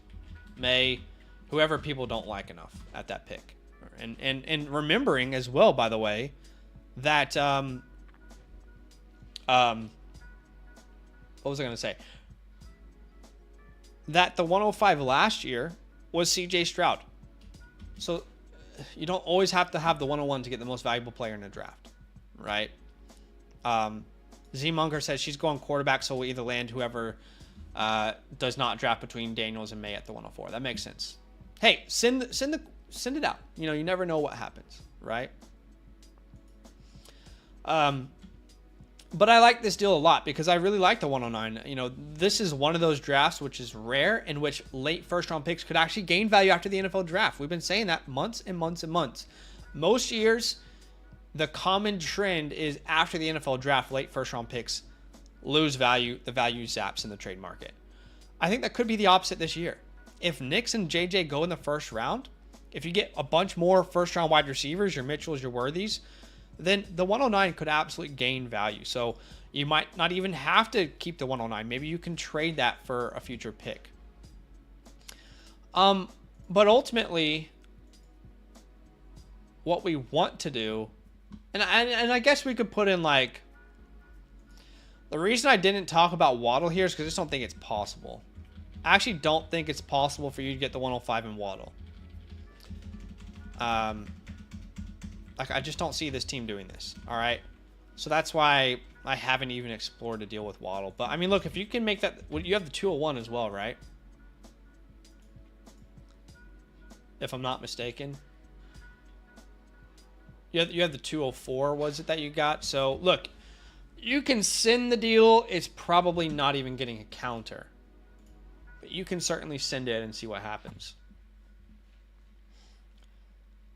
May, whoever people don't like enough at that pick. And remembering as well, by the way, that what was I going to say? That the 105 last year was CJ Stroud. So you don't always have to have the 101 to get the most valuable player in a draft, right? Z Munger says she's going quarterback, so we'll either land whoever does not draft between Daniels and May at the 104. That makes sense. Hey, send it out. You know, you never know what happens, right? But I like this deal a lot because I really like the 109. You know, this is one of those drafts which is rare, in which late first round picks could actually gain value after the NFL draft. We've been saying that months and months and months. Most years, the common trend is after the NFL draft, late first round picks lose value. The value zaps in the trade market. I think that could be the opposite this year. If Knicks and JJ go in the first round, if you get a bunch more first round wide receivers, your Mitchells, your Worthies, then the 109 could absolutely gain value. So you might not even have to keep the 109. Maybe you can trade that for a future pick. But ultimately, what we want to do, and I guess we could put in like, the reason I didn't talk about Waddle here is because I just don't think it's possible. I actually don't think it's possible for you to get the 105 in Waddle. Like, I just don't see this team doing this. All right. So that's why I haven't even explored a deal with Waddle. But I mean, look, if you can make that, you have the 201 as well, right? If I'm not mistaken. You have the 204, was it that you got? So look, you can send the deal. It's probably not even getting a counter. But you can certainly send it and see what happens.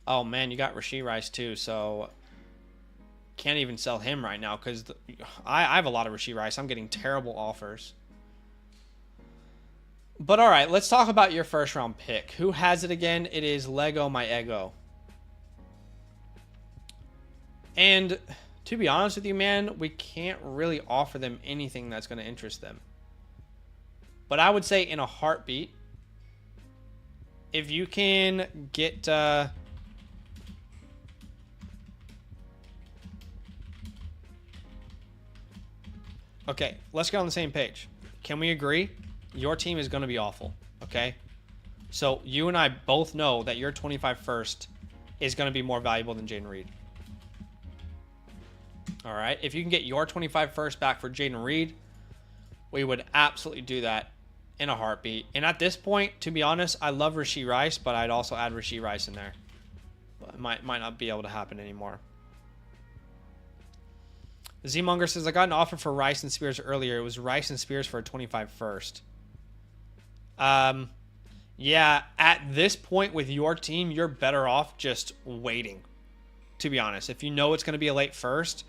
Oh, man, you got Rashee Rice, too, so can't even sell him right now because I have a lot of Rashee Rice. I'm getting terrible offers. But, all right, let's talk about your first-round pick. Who has it again? It is Lego My Ego. And to be honest with you, man, we can't really offer them anything that's going to interest them. But I would say in a heartbeat, if you can get... Okay, let's get on the same page. Can we agree? Your team is going to be awful, okay? So you and I both know that your 25 first is going to be more valuable than Jaden Reed. All right, if you can get your 25 first back for Jaden Reed, we would absolutely do that in a heartbeat. And at this point, to be honest, I love Rashee Rice, but I'd also add Rashee Rice in there. But it might not be able to happen anymore. Z-Monger says, I got an offer for Rice and Spears earlier. It was Rice and Spears for a 25 first. Yeah, at this point with your team, you're better off just waiting, to be honest. If you know it's going to be a late first,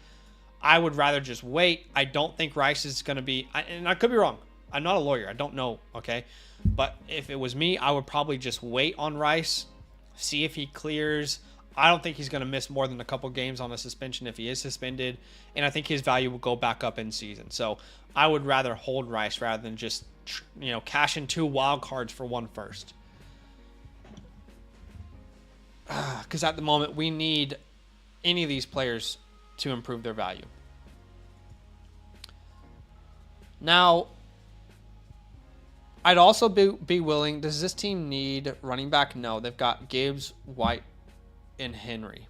I would rather just wait. I don't think Rice is going to be, and I could be wrong. I'm not a lawyer. I don't know, okay? But if it was me, I would probably just wait on Rice, see if he clears. I don't think he's going to miss more than a couple games on a suspension if he is suspended. And I think his value will go back up in season. So I would rather hold Rice rather than just, cash in 2 wild cards for 1 first. Because at the moment, we need any of these players to improve their value. Now, I'd also be willing. Does this team need running back? No, they've got Gibbs, White, and Henry.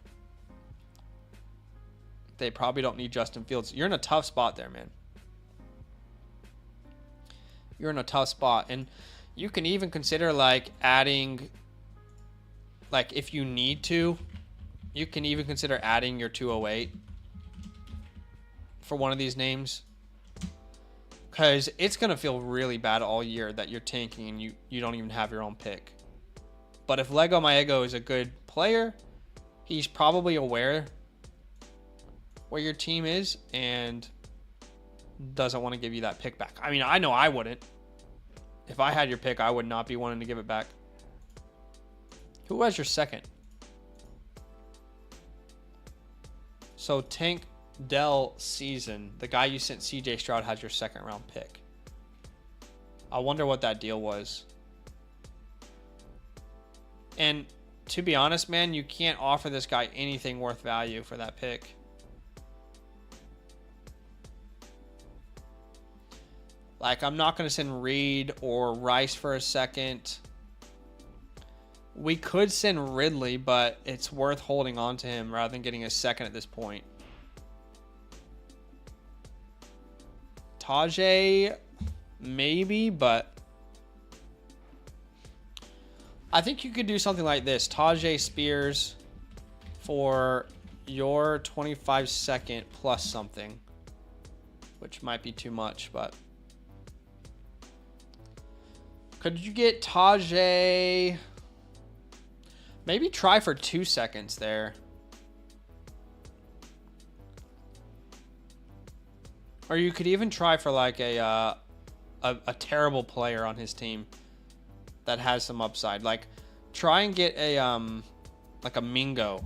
They probably don't need Justin Fields. You're in a tough spot there, man. You're in a tough spot. And you can even consider adding, if you need to, you can even consider adding your 208 for one of these names. Because it's going to feel really bad all year that you're tanking and you don't even have your own pick. But if Lego My Ego is a good player, he's probably aware where your team is and doesn't want to give you that pick back. I mean, I know I wouldn't. If I had your pick, I would not be wanting to give it back. Who has your second? So Tank Dell Season, the guy you sent CJ Stroud, has your second round pick. I wonder what that deal was. And to be honest, man, you can't offer this guy anything worth value for that pick. I'm not going to send Reed or Rice for a second. We could send Ridley, but it's worth holding on to him rather than getting a second at this point. Tajay, maybe, but I think you could do something like this. Tajay Spears for your 25 second plus something. which might be too much, but could you get Tajay? Maybe try for 2 seconds there. Or you could even try for like a terrible player on his team that has some upside. Like try and get a like a Mingo.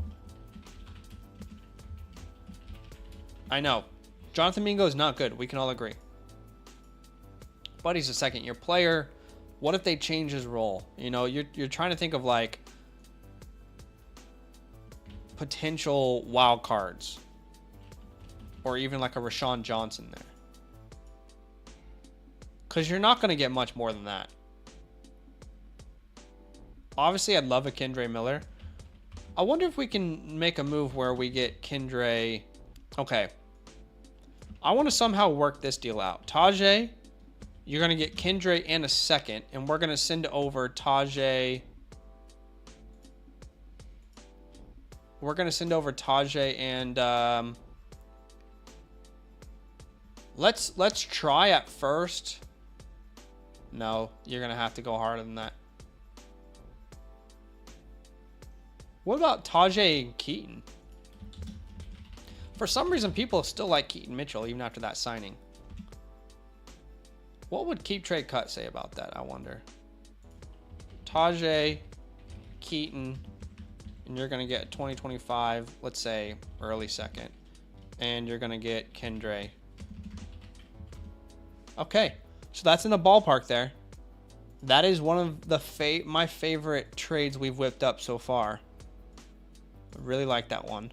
I know. Jonathan Mingo is not good. We can all agree. But he's a second-year player. What if they change his role? You know, you're trying to think of like potential wild cards. Or even like a Rashawn Johnson there. Because you're not going to get much more than that. Obviously, I'd love a Kendre Miller. I wonder if we can make a move where we get Kendre. Okay. I want to somehow work this deal out. Tajay, you're going to get Kendre and a second. And we're going to send over Tajay. We're going to send over Tajay and... Let's try at first. No, you're going to have to go harder than that. What about Tajay and Keaton? For some reason, people still like Keaton Mitchell even after that signing. What would Keep Trade Cut say about that, I wonder? Tajay, Keaton, and you're going to get 2025, let's say, early second. And you're going to get Kendre. Okay, so that's in the ballpark there. That is one of the my favorite trades we've whipped up so far. I really like that one.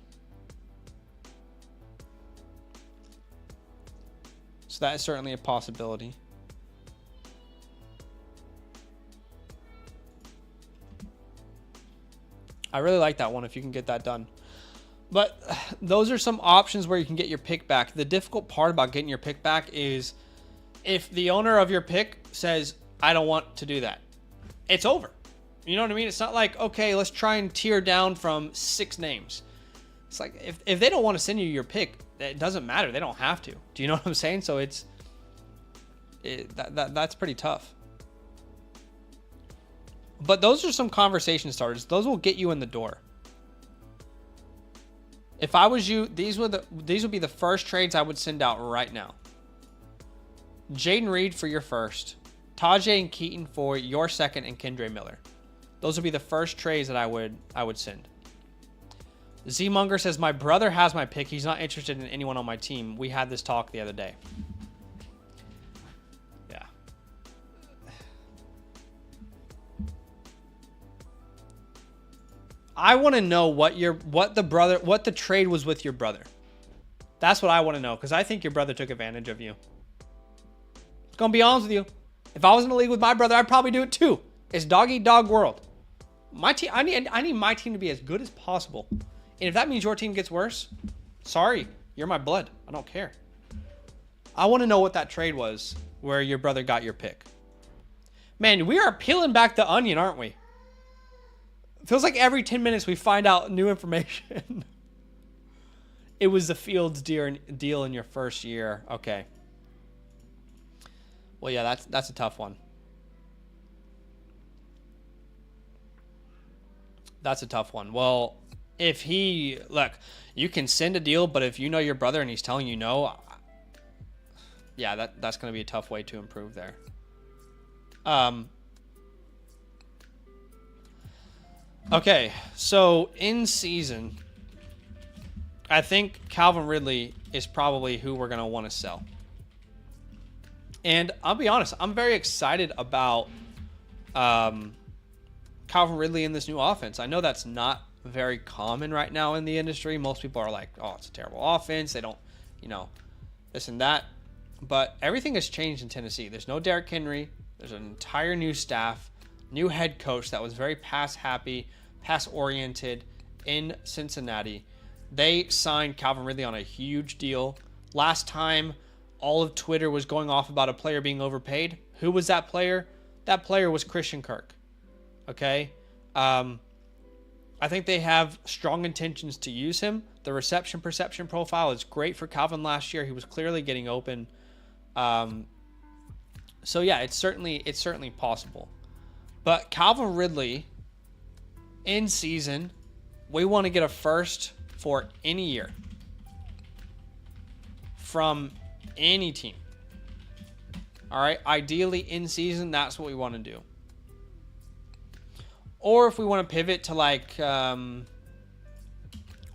So that is certainly a possibility. I really like that one if you can get that done. But those are some options where you can get your pick back. The difficult part about getting your pick back is if the owner of your pick says, I don't want to do that, it's over. You know what I mean? It's not like, okay, let's try and tier down from 6 names. It's like, if they don't want to send you your pick, it doesn't matter. They don't have to. Do you know what I'm saying? So that's pretty tough. But those are some conversation starters. Those will get you in the door. If I was you, these would be the first trades I would send out right now. Jaden Reed for your first. Tajay and Keaton for your second, and Kendre Miller. Those would be the first trades that I would send. Z Munger says, my brother has my pick. He's not interested in anyone on my team. We had this talk the other day. Yeah. I want to know what the trade was with your brother. That's what I want to know, because I think your brother took advantage of you. Gonna be honest with you. If I was in a league with my brother, I'd probably do it too. It's dog eat dog world. My team, I need my team to be as good as possible. And if that means your team gets worse, sorry, you're my blood. I don't care. I want to know what that trade was where your brother got your pick. Man, we are peeling back the onion, aren't we? Feels like every 10 minutes we find out new information. It was the Fields deal in your first year. Okay. Well, yeah, that's a tough one. That's a tough one. Well, if look, you can send a deal, but if you know your brother and he's telling you no, yeah, that's going to be a tough way to improve there. Okay, so in season, I think Calvin Ridley is probably who we're going to want to sell. And I'll be honest, I'm very excited about Calvin Ridley in this new offense. I know that's not very common right now in the industry. Most people are like, oh, it's a terrible offense. They don't, this and that. But everything has changed in Tennessee. There's no Derrick Henry. There's an entire new staff, new head coach that was very pass-happy, pass-oriented in Cincinnati. They signed Calvin Ridley on a huge deal. Last time, all of Twitter was going off about a player being overpaid. Who was that player? That player was Christian Kirk. Okay? I think they have strong intentions to use him. The reception perception profile is great for Calvin last year. He was clearly getting open. So yeah, it's certainly possible. But Calvin Ridley, in season, we want to get a first for any year from any team. All right, ideally in season, that's what we want to do. Or if we want to pivot to like,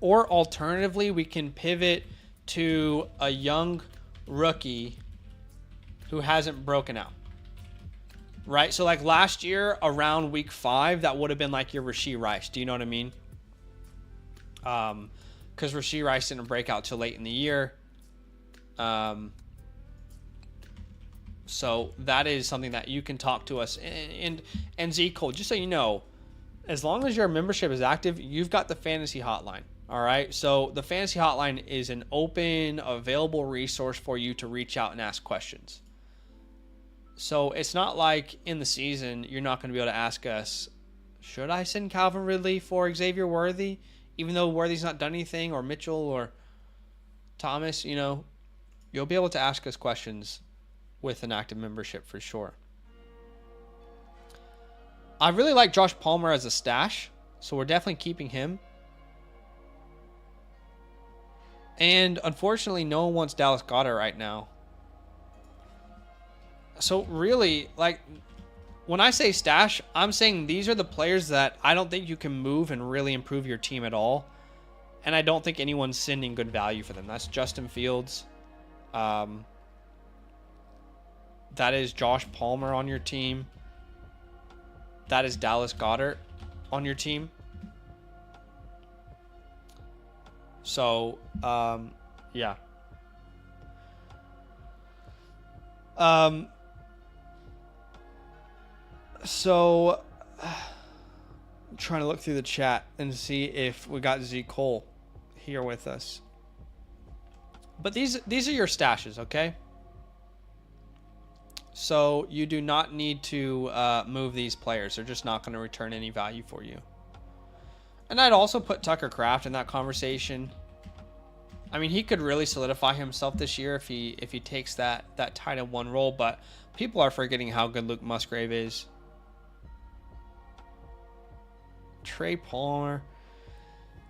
or alternatively, we can pivot to a young rookie who hasn't broken out. Right? So like last year around week 5, that would have been like your Rashee Rice. Do you know what I mean? Because Rashee Rice didn't break out till late in the year. So that is something that you can talk to us. And ZColes, just so you know, as long as your membership is active, you've got the fantasy hotline. All right. So the fantasy hotline is an open, available resource for you to reach out and ask questions. So it's not like in the season, you're not going to be able to ask us, should I send Calvin Ridley for Xavier Worthy, even though Worthy's not done anything, or Mitchell or Thomas? You know, you'll be able to ask us questions with an active membership for sure. I really like Josh Palmer as a stash, so we're definitely keeping him. And unfortunately, no one wants Dallas Goedert right now. So really, like, when I say stash, I'm saying these are the players that I don't think you can move and really improve your team at all. And I don't think anyone's sending good value for them. That's Justin Fields. That is Josh Palmer on your team. That is Dallas Goedert on your team. So, yeah. So, I'm trying to look through the chat and see if we got ZColes here with us. But these are your stashes, okay? So you do not need to move these players. They're just not going to return any value for you. And I'd also put Tucker Kraft in that conversation. I mean, he could really solidify himself this year if he takes that tight end 1 role, but people are forgetting how good Luke Musgrave is. Trey Palmer.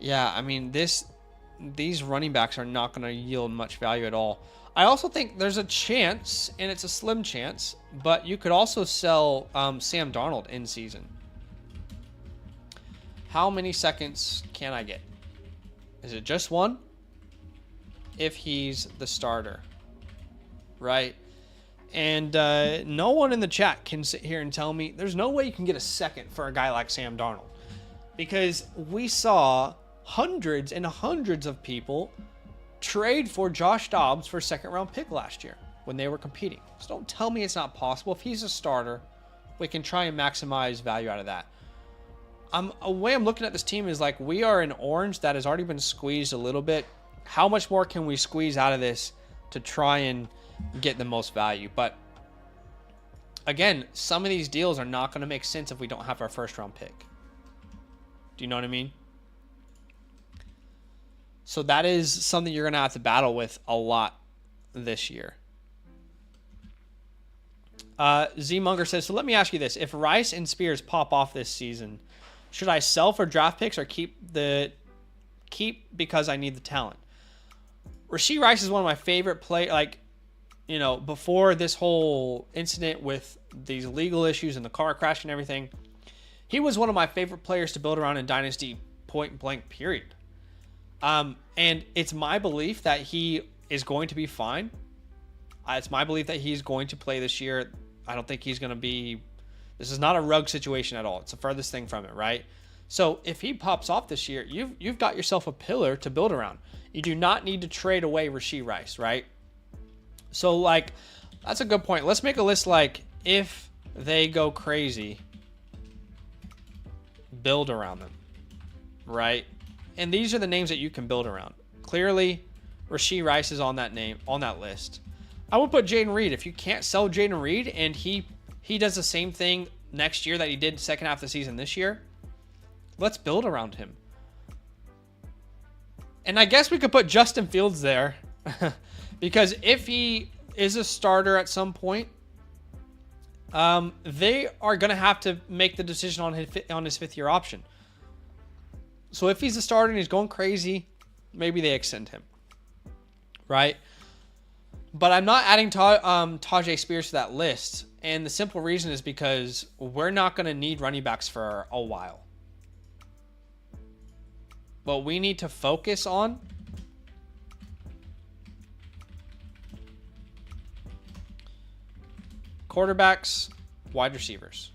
Yeah, I mean, these running backs are not going to yield much value at all. I also think there's a chance, and it's a slim chance, but you could also sell Sam Darnold in season. How many seconds can I get? Is it just 1? If he's the starter, right? And no one in the chat can sit here and tell me there's no way you can get a second for a guy like Sam Darnold, because we saw hundreds and hundreds of people trade for Josh Dobbs for a 2nd-round pick last year when they were competing. So don't tell me it's not possible. If he's a starter, we can try and maximize value out of that. A way I'm looking at this team is like, we are an orange that has already been squeezed a little bit. How much more can we squeeze out of this to try and get the most value? But again, some of these deals are not going to make sense if we don't have our 1st-round pick. Do you know what I mean? So that is something you're going to have to battle with a lot this year. Z Munger says, so let me ask you this. If Rice and Spears pop off this season, should I sell for draft picks or keep because I need the talent? Rashee Rice is one of my favorite like, you know, before this whole incident with these legal issues and the car crash and everything, he was one of my favorite players to build around in Dynasty, point blank, period. And it's my belief that he is going to be fine. It's my belief that he's going to play this year. I don't think he's going to be... This is not a rug situation at all. It's the furthest thing from it, right? So if he pops off this year, you've got yourself a pillar to build around. You do not need to trade away Rashee Rice, right? So, like, that's a good point. Let's make a list like, if they go crazy, build around them, right? And these are the names that you can build around. Clearly, Rashee Rice is on that list. I would put Jaden Reed. If you can't sell Jaden Reed and he does the same thing next year that he did 2nd half of the season this year, let's build around him. And I guess we could put Justin Fields there because if he is a starter at some point, they are going to have to make the decision on his fifth-year option. So if he's a starter and he's going crazy, maybe they extend him, right? But I'm not adding Tajay Spears to that list. And the simple reason is because we're not going to need running backs for a while. What we need to focus on quarterbacks, wide receivers.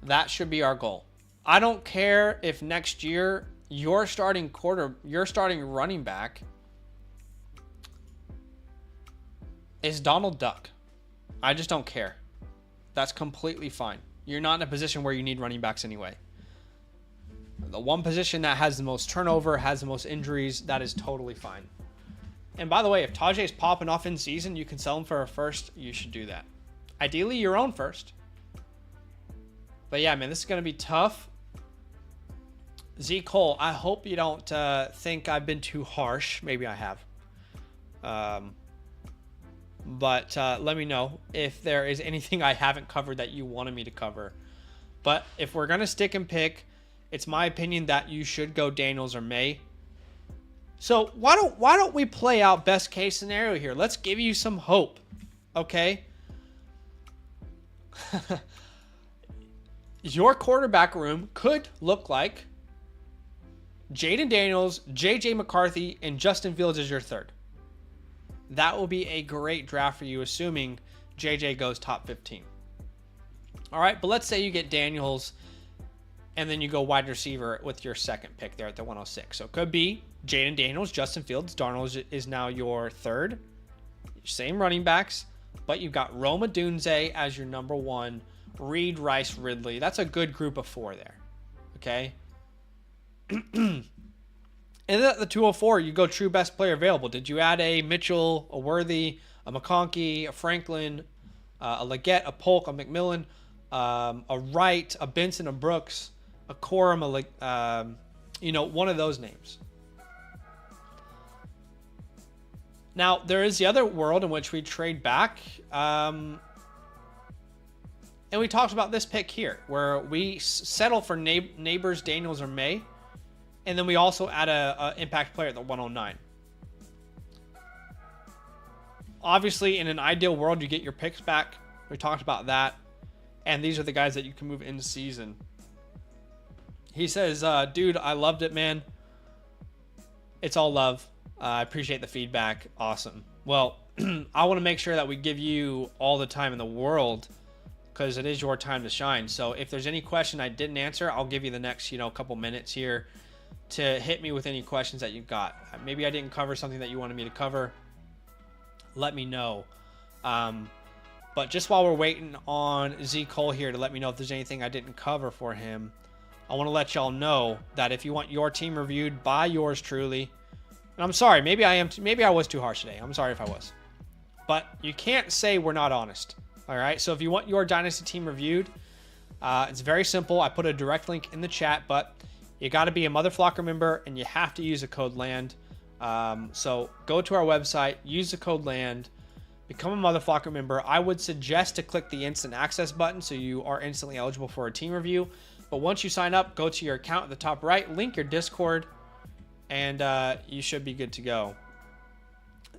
That should be our goal. I don't care if next year your starting running back is Donald Duck. I just don't care. That's completely fine. You're not in a position where you need running backs anyway. The one position that has the most turnover, has the most injuries, that is totally fine. And by the way, if Tajay's popping off in season, you can sell him for a first. You should do that. Ideally, your own first. But yeah, man, this is going to be tough. ZCole, I hope you don't think I've been too harsh. Maybe I have. But let me know if there is anything I haven't covered that you wanted me to cover. But if we're going to stick and pick, it's my opinion that you should go Daniels or May. So why don't we play out best case scenario here? Let's give you some hope, okay? Your quarterback room could look like Jaden Daniels, JJ McCarthy, and Justin Fields as your third. That will be a great draft for you, assuming JJ goes top 15. All right, but let's say you get Daniels, and then you go wide receiver with your second pick there at the 106. So it could be Jaden Daniels, Justin Fields. Darnold is now your third. Same running backs, but you've got Rome Odunze as your number one. Reed, Rice, Ridley. That's a good group of four there. Okay? And then at the 204, you go true best player available. Did you add a Mitchell, a Worthy, a McConkey, a Franklin, a Leggett, a Polk, a McMillan, a Wright, a Benson, a Brooks, a Corum, one of those names. Now, there is the other world in which we trade back. And we talked about this pick here, where we settle for Neighbors, Daniels, or May. And then we also add a impact player at the 109. Obviously, in an ideal world, you get your picks back. We talked about that. And these are the guys that you can move into season. He says, dude, I loved it, man. It's all love. I appreciate the feedback. Awesome. Well, I want to make sure that we give you all the time in the world because it is your time to shine. So if there's any question I didn't answer, I'll give you the next, couple minutes here to hit me with any questions that you've got. Maybe I didn't cover something that you wanted me to cover. Let me know. But just while we're waiting on ZCole here to let me know if there's anything I didn't cover for him, I want to let y'all know that if you want your team reviewed by yours truly, and I'm sorry, maybe I was too harsh today. I'm sorry if I was. But you can't say we're not honest. All right? So if you want your Dynasty team reviewed, it's very simple. I put a direct link in the chat, but you got to be a Mother Flocker member and you have to use the code LAND. So go to our website, use the code LAND, become a Mother Flocker member. I would suggest to click the instant access button so you are instantly eligible for a team review. But once you sign up, go to your account at the top right, link your Discord, and you should be good to go.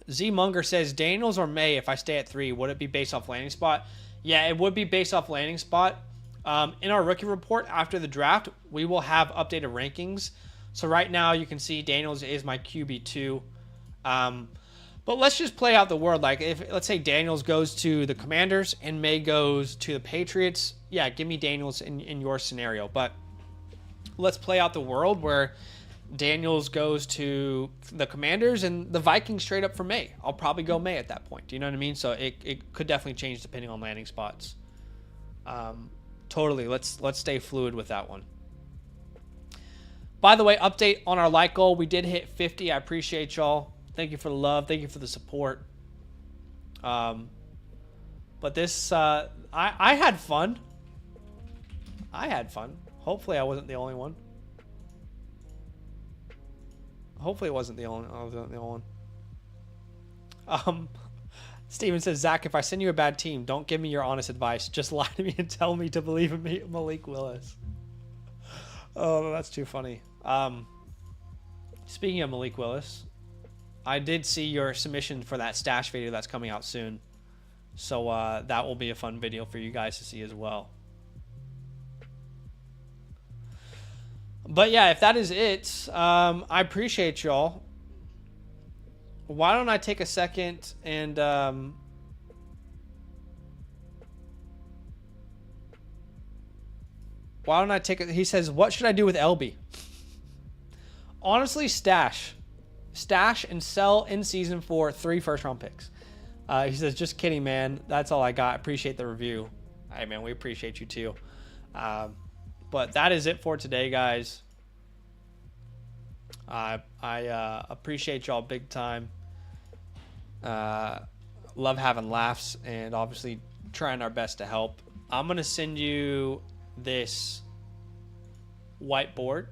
Z Munger says, Daniels or May, if I stay at 3, would it be based off landing spot? Yeah, it would be based off landing spot. In our rookie report after the draft, we will have updated rankings. So right now you can see Daniels is my QB2. But let's just play out the world. Like if let's say Daniels goes to the Commanders and May goes to the Patriots. Yeah, give me Daniels in your scenario. But let's play out the world where Daniels goes to the Commanders and the Vikings straight up for May. I'll probably go May at that point. Do you know what I mean? So it could definitely change depending on landing spots. Totally. Let's stay fluid with that one. By the way, update on our like goal. We did hit 50. I appreciate y'all. Thank you for the love. Thank you for the support. But this, I had fun. I had fun. Hopefully I wasn't the only one. Hopefully it wasn't the only one. Steven says, Zach, if I send you a bad team, don't give me your honest advice. Just lie to me and tell me to believe in me, Malik Willis. Oh, that's too funny. Speaking of Malik Willis, I did see your submission for that stash video that's coming out soon. So that will be a fun video for you guys to see as well. But yeah, if that is it, I appreciate y'all. Why don't I take a second and why don't I take it? He says, what should I do with LB? Honestly, stash and sell in season for 3 first-round picks. He says, just kidding, man. That's all I got. Appreciate the review. Hey, man, we appreciate you too. But that is it for today, guys. I appreciate y'all big time. Love having laughs and obviously trying our best to help. I'm going to send you this whiteboard.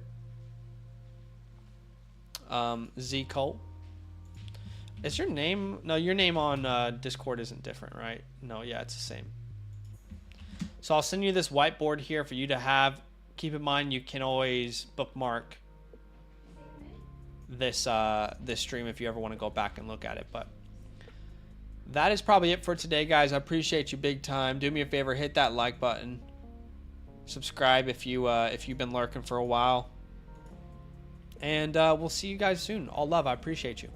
ZColes. Is your name? No, your name on Discord isn't different, right? No, yeah, it's the same. So I'll send you this whiteboard here for you to have. Keep in mind, you can always bookmark this this stream if you ever want to go back and look at it. But that is probably it for today, guys. I appreciate you big time. Do me a favor, hit that like button. Subscribe if you've been lurking for a while. And we'll see you guys soon. All love. I appreciate you.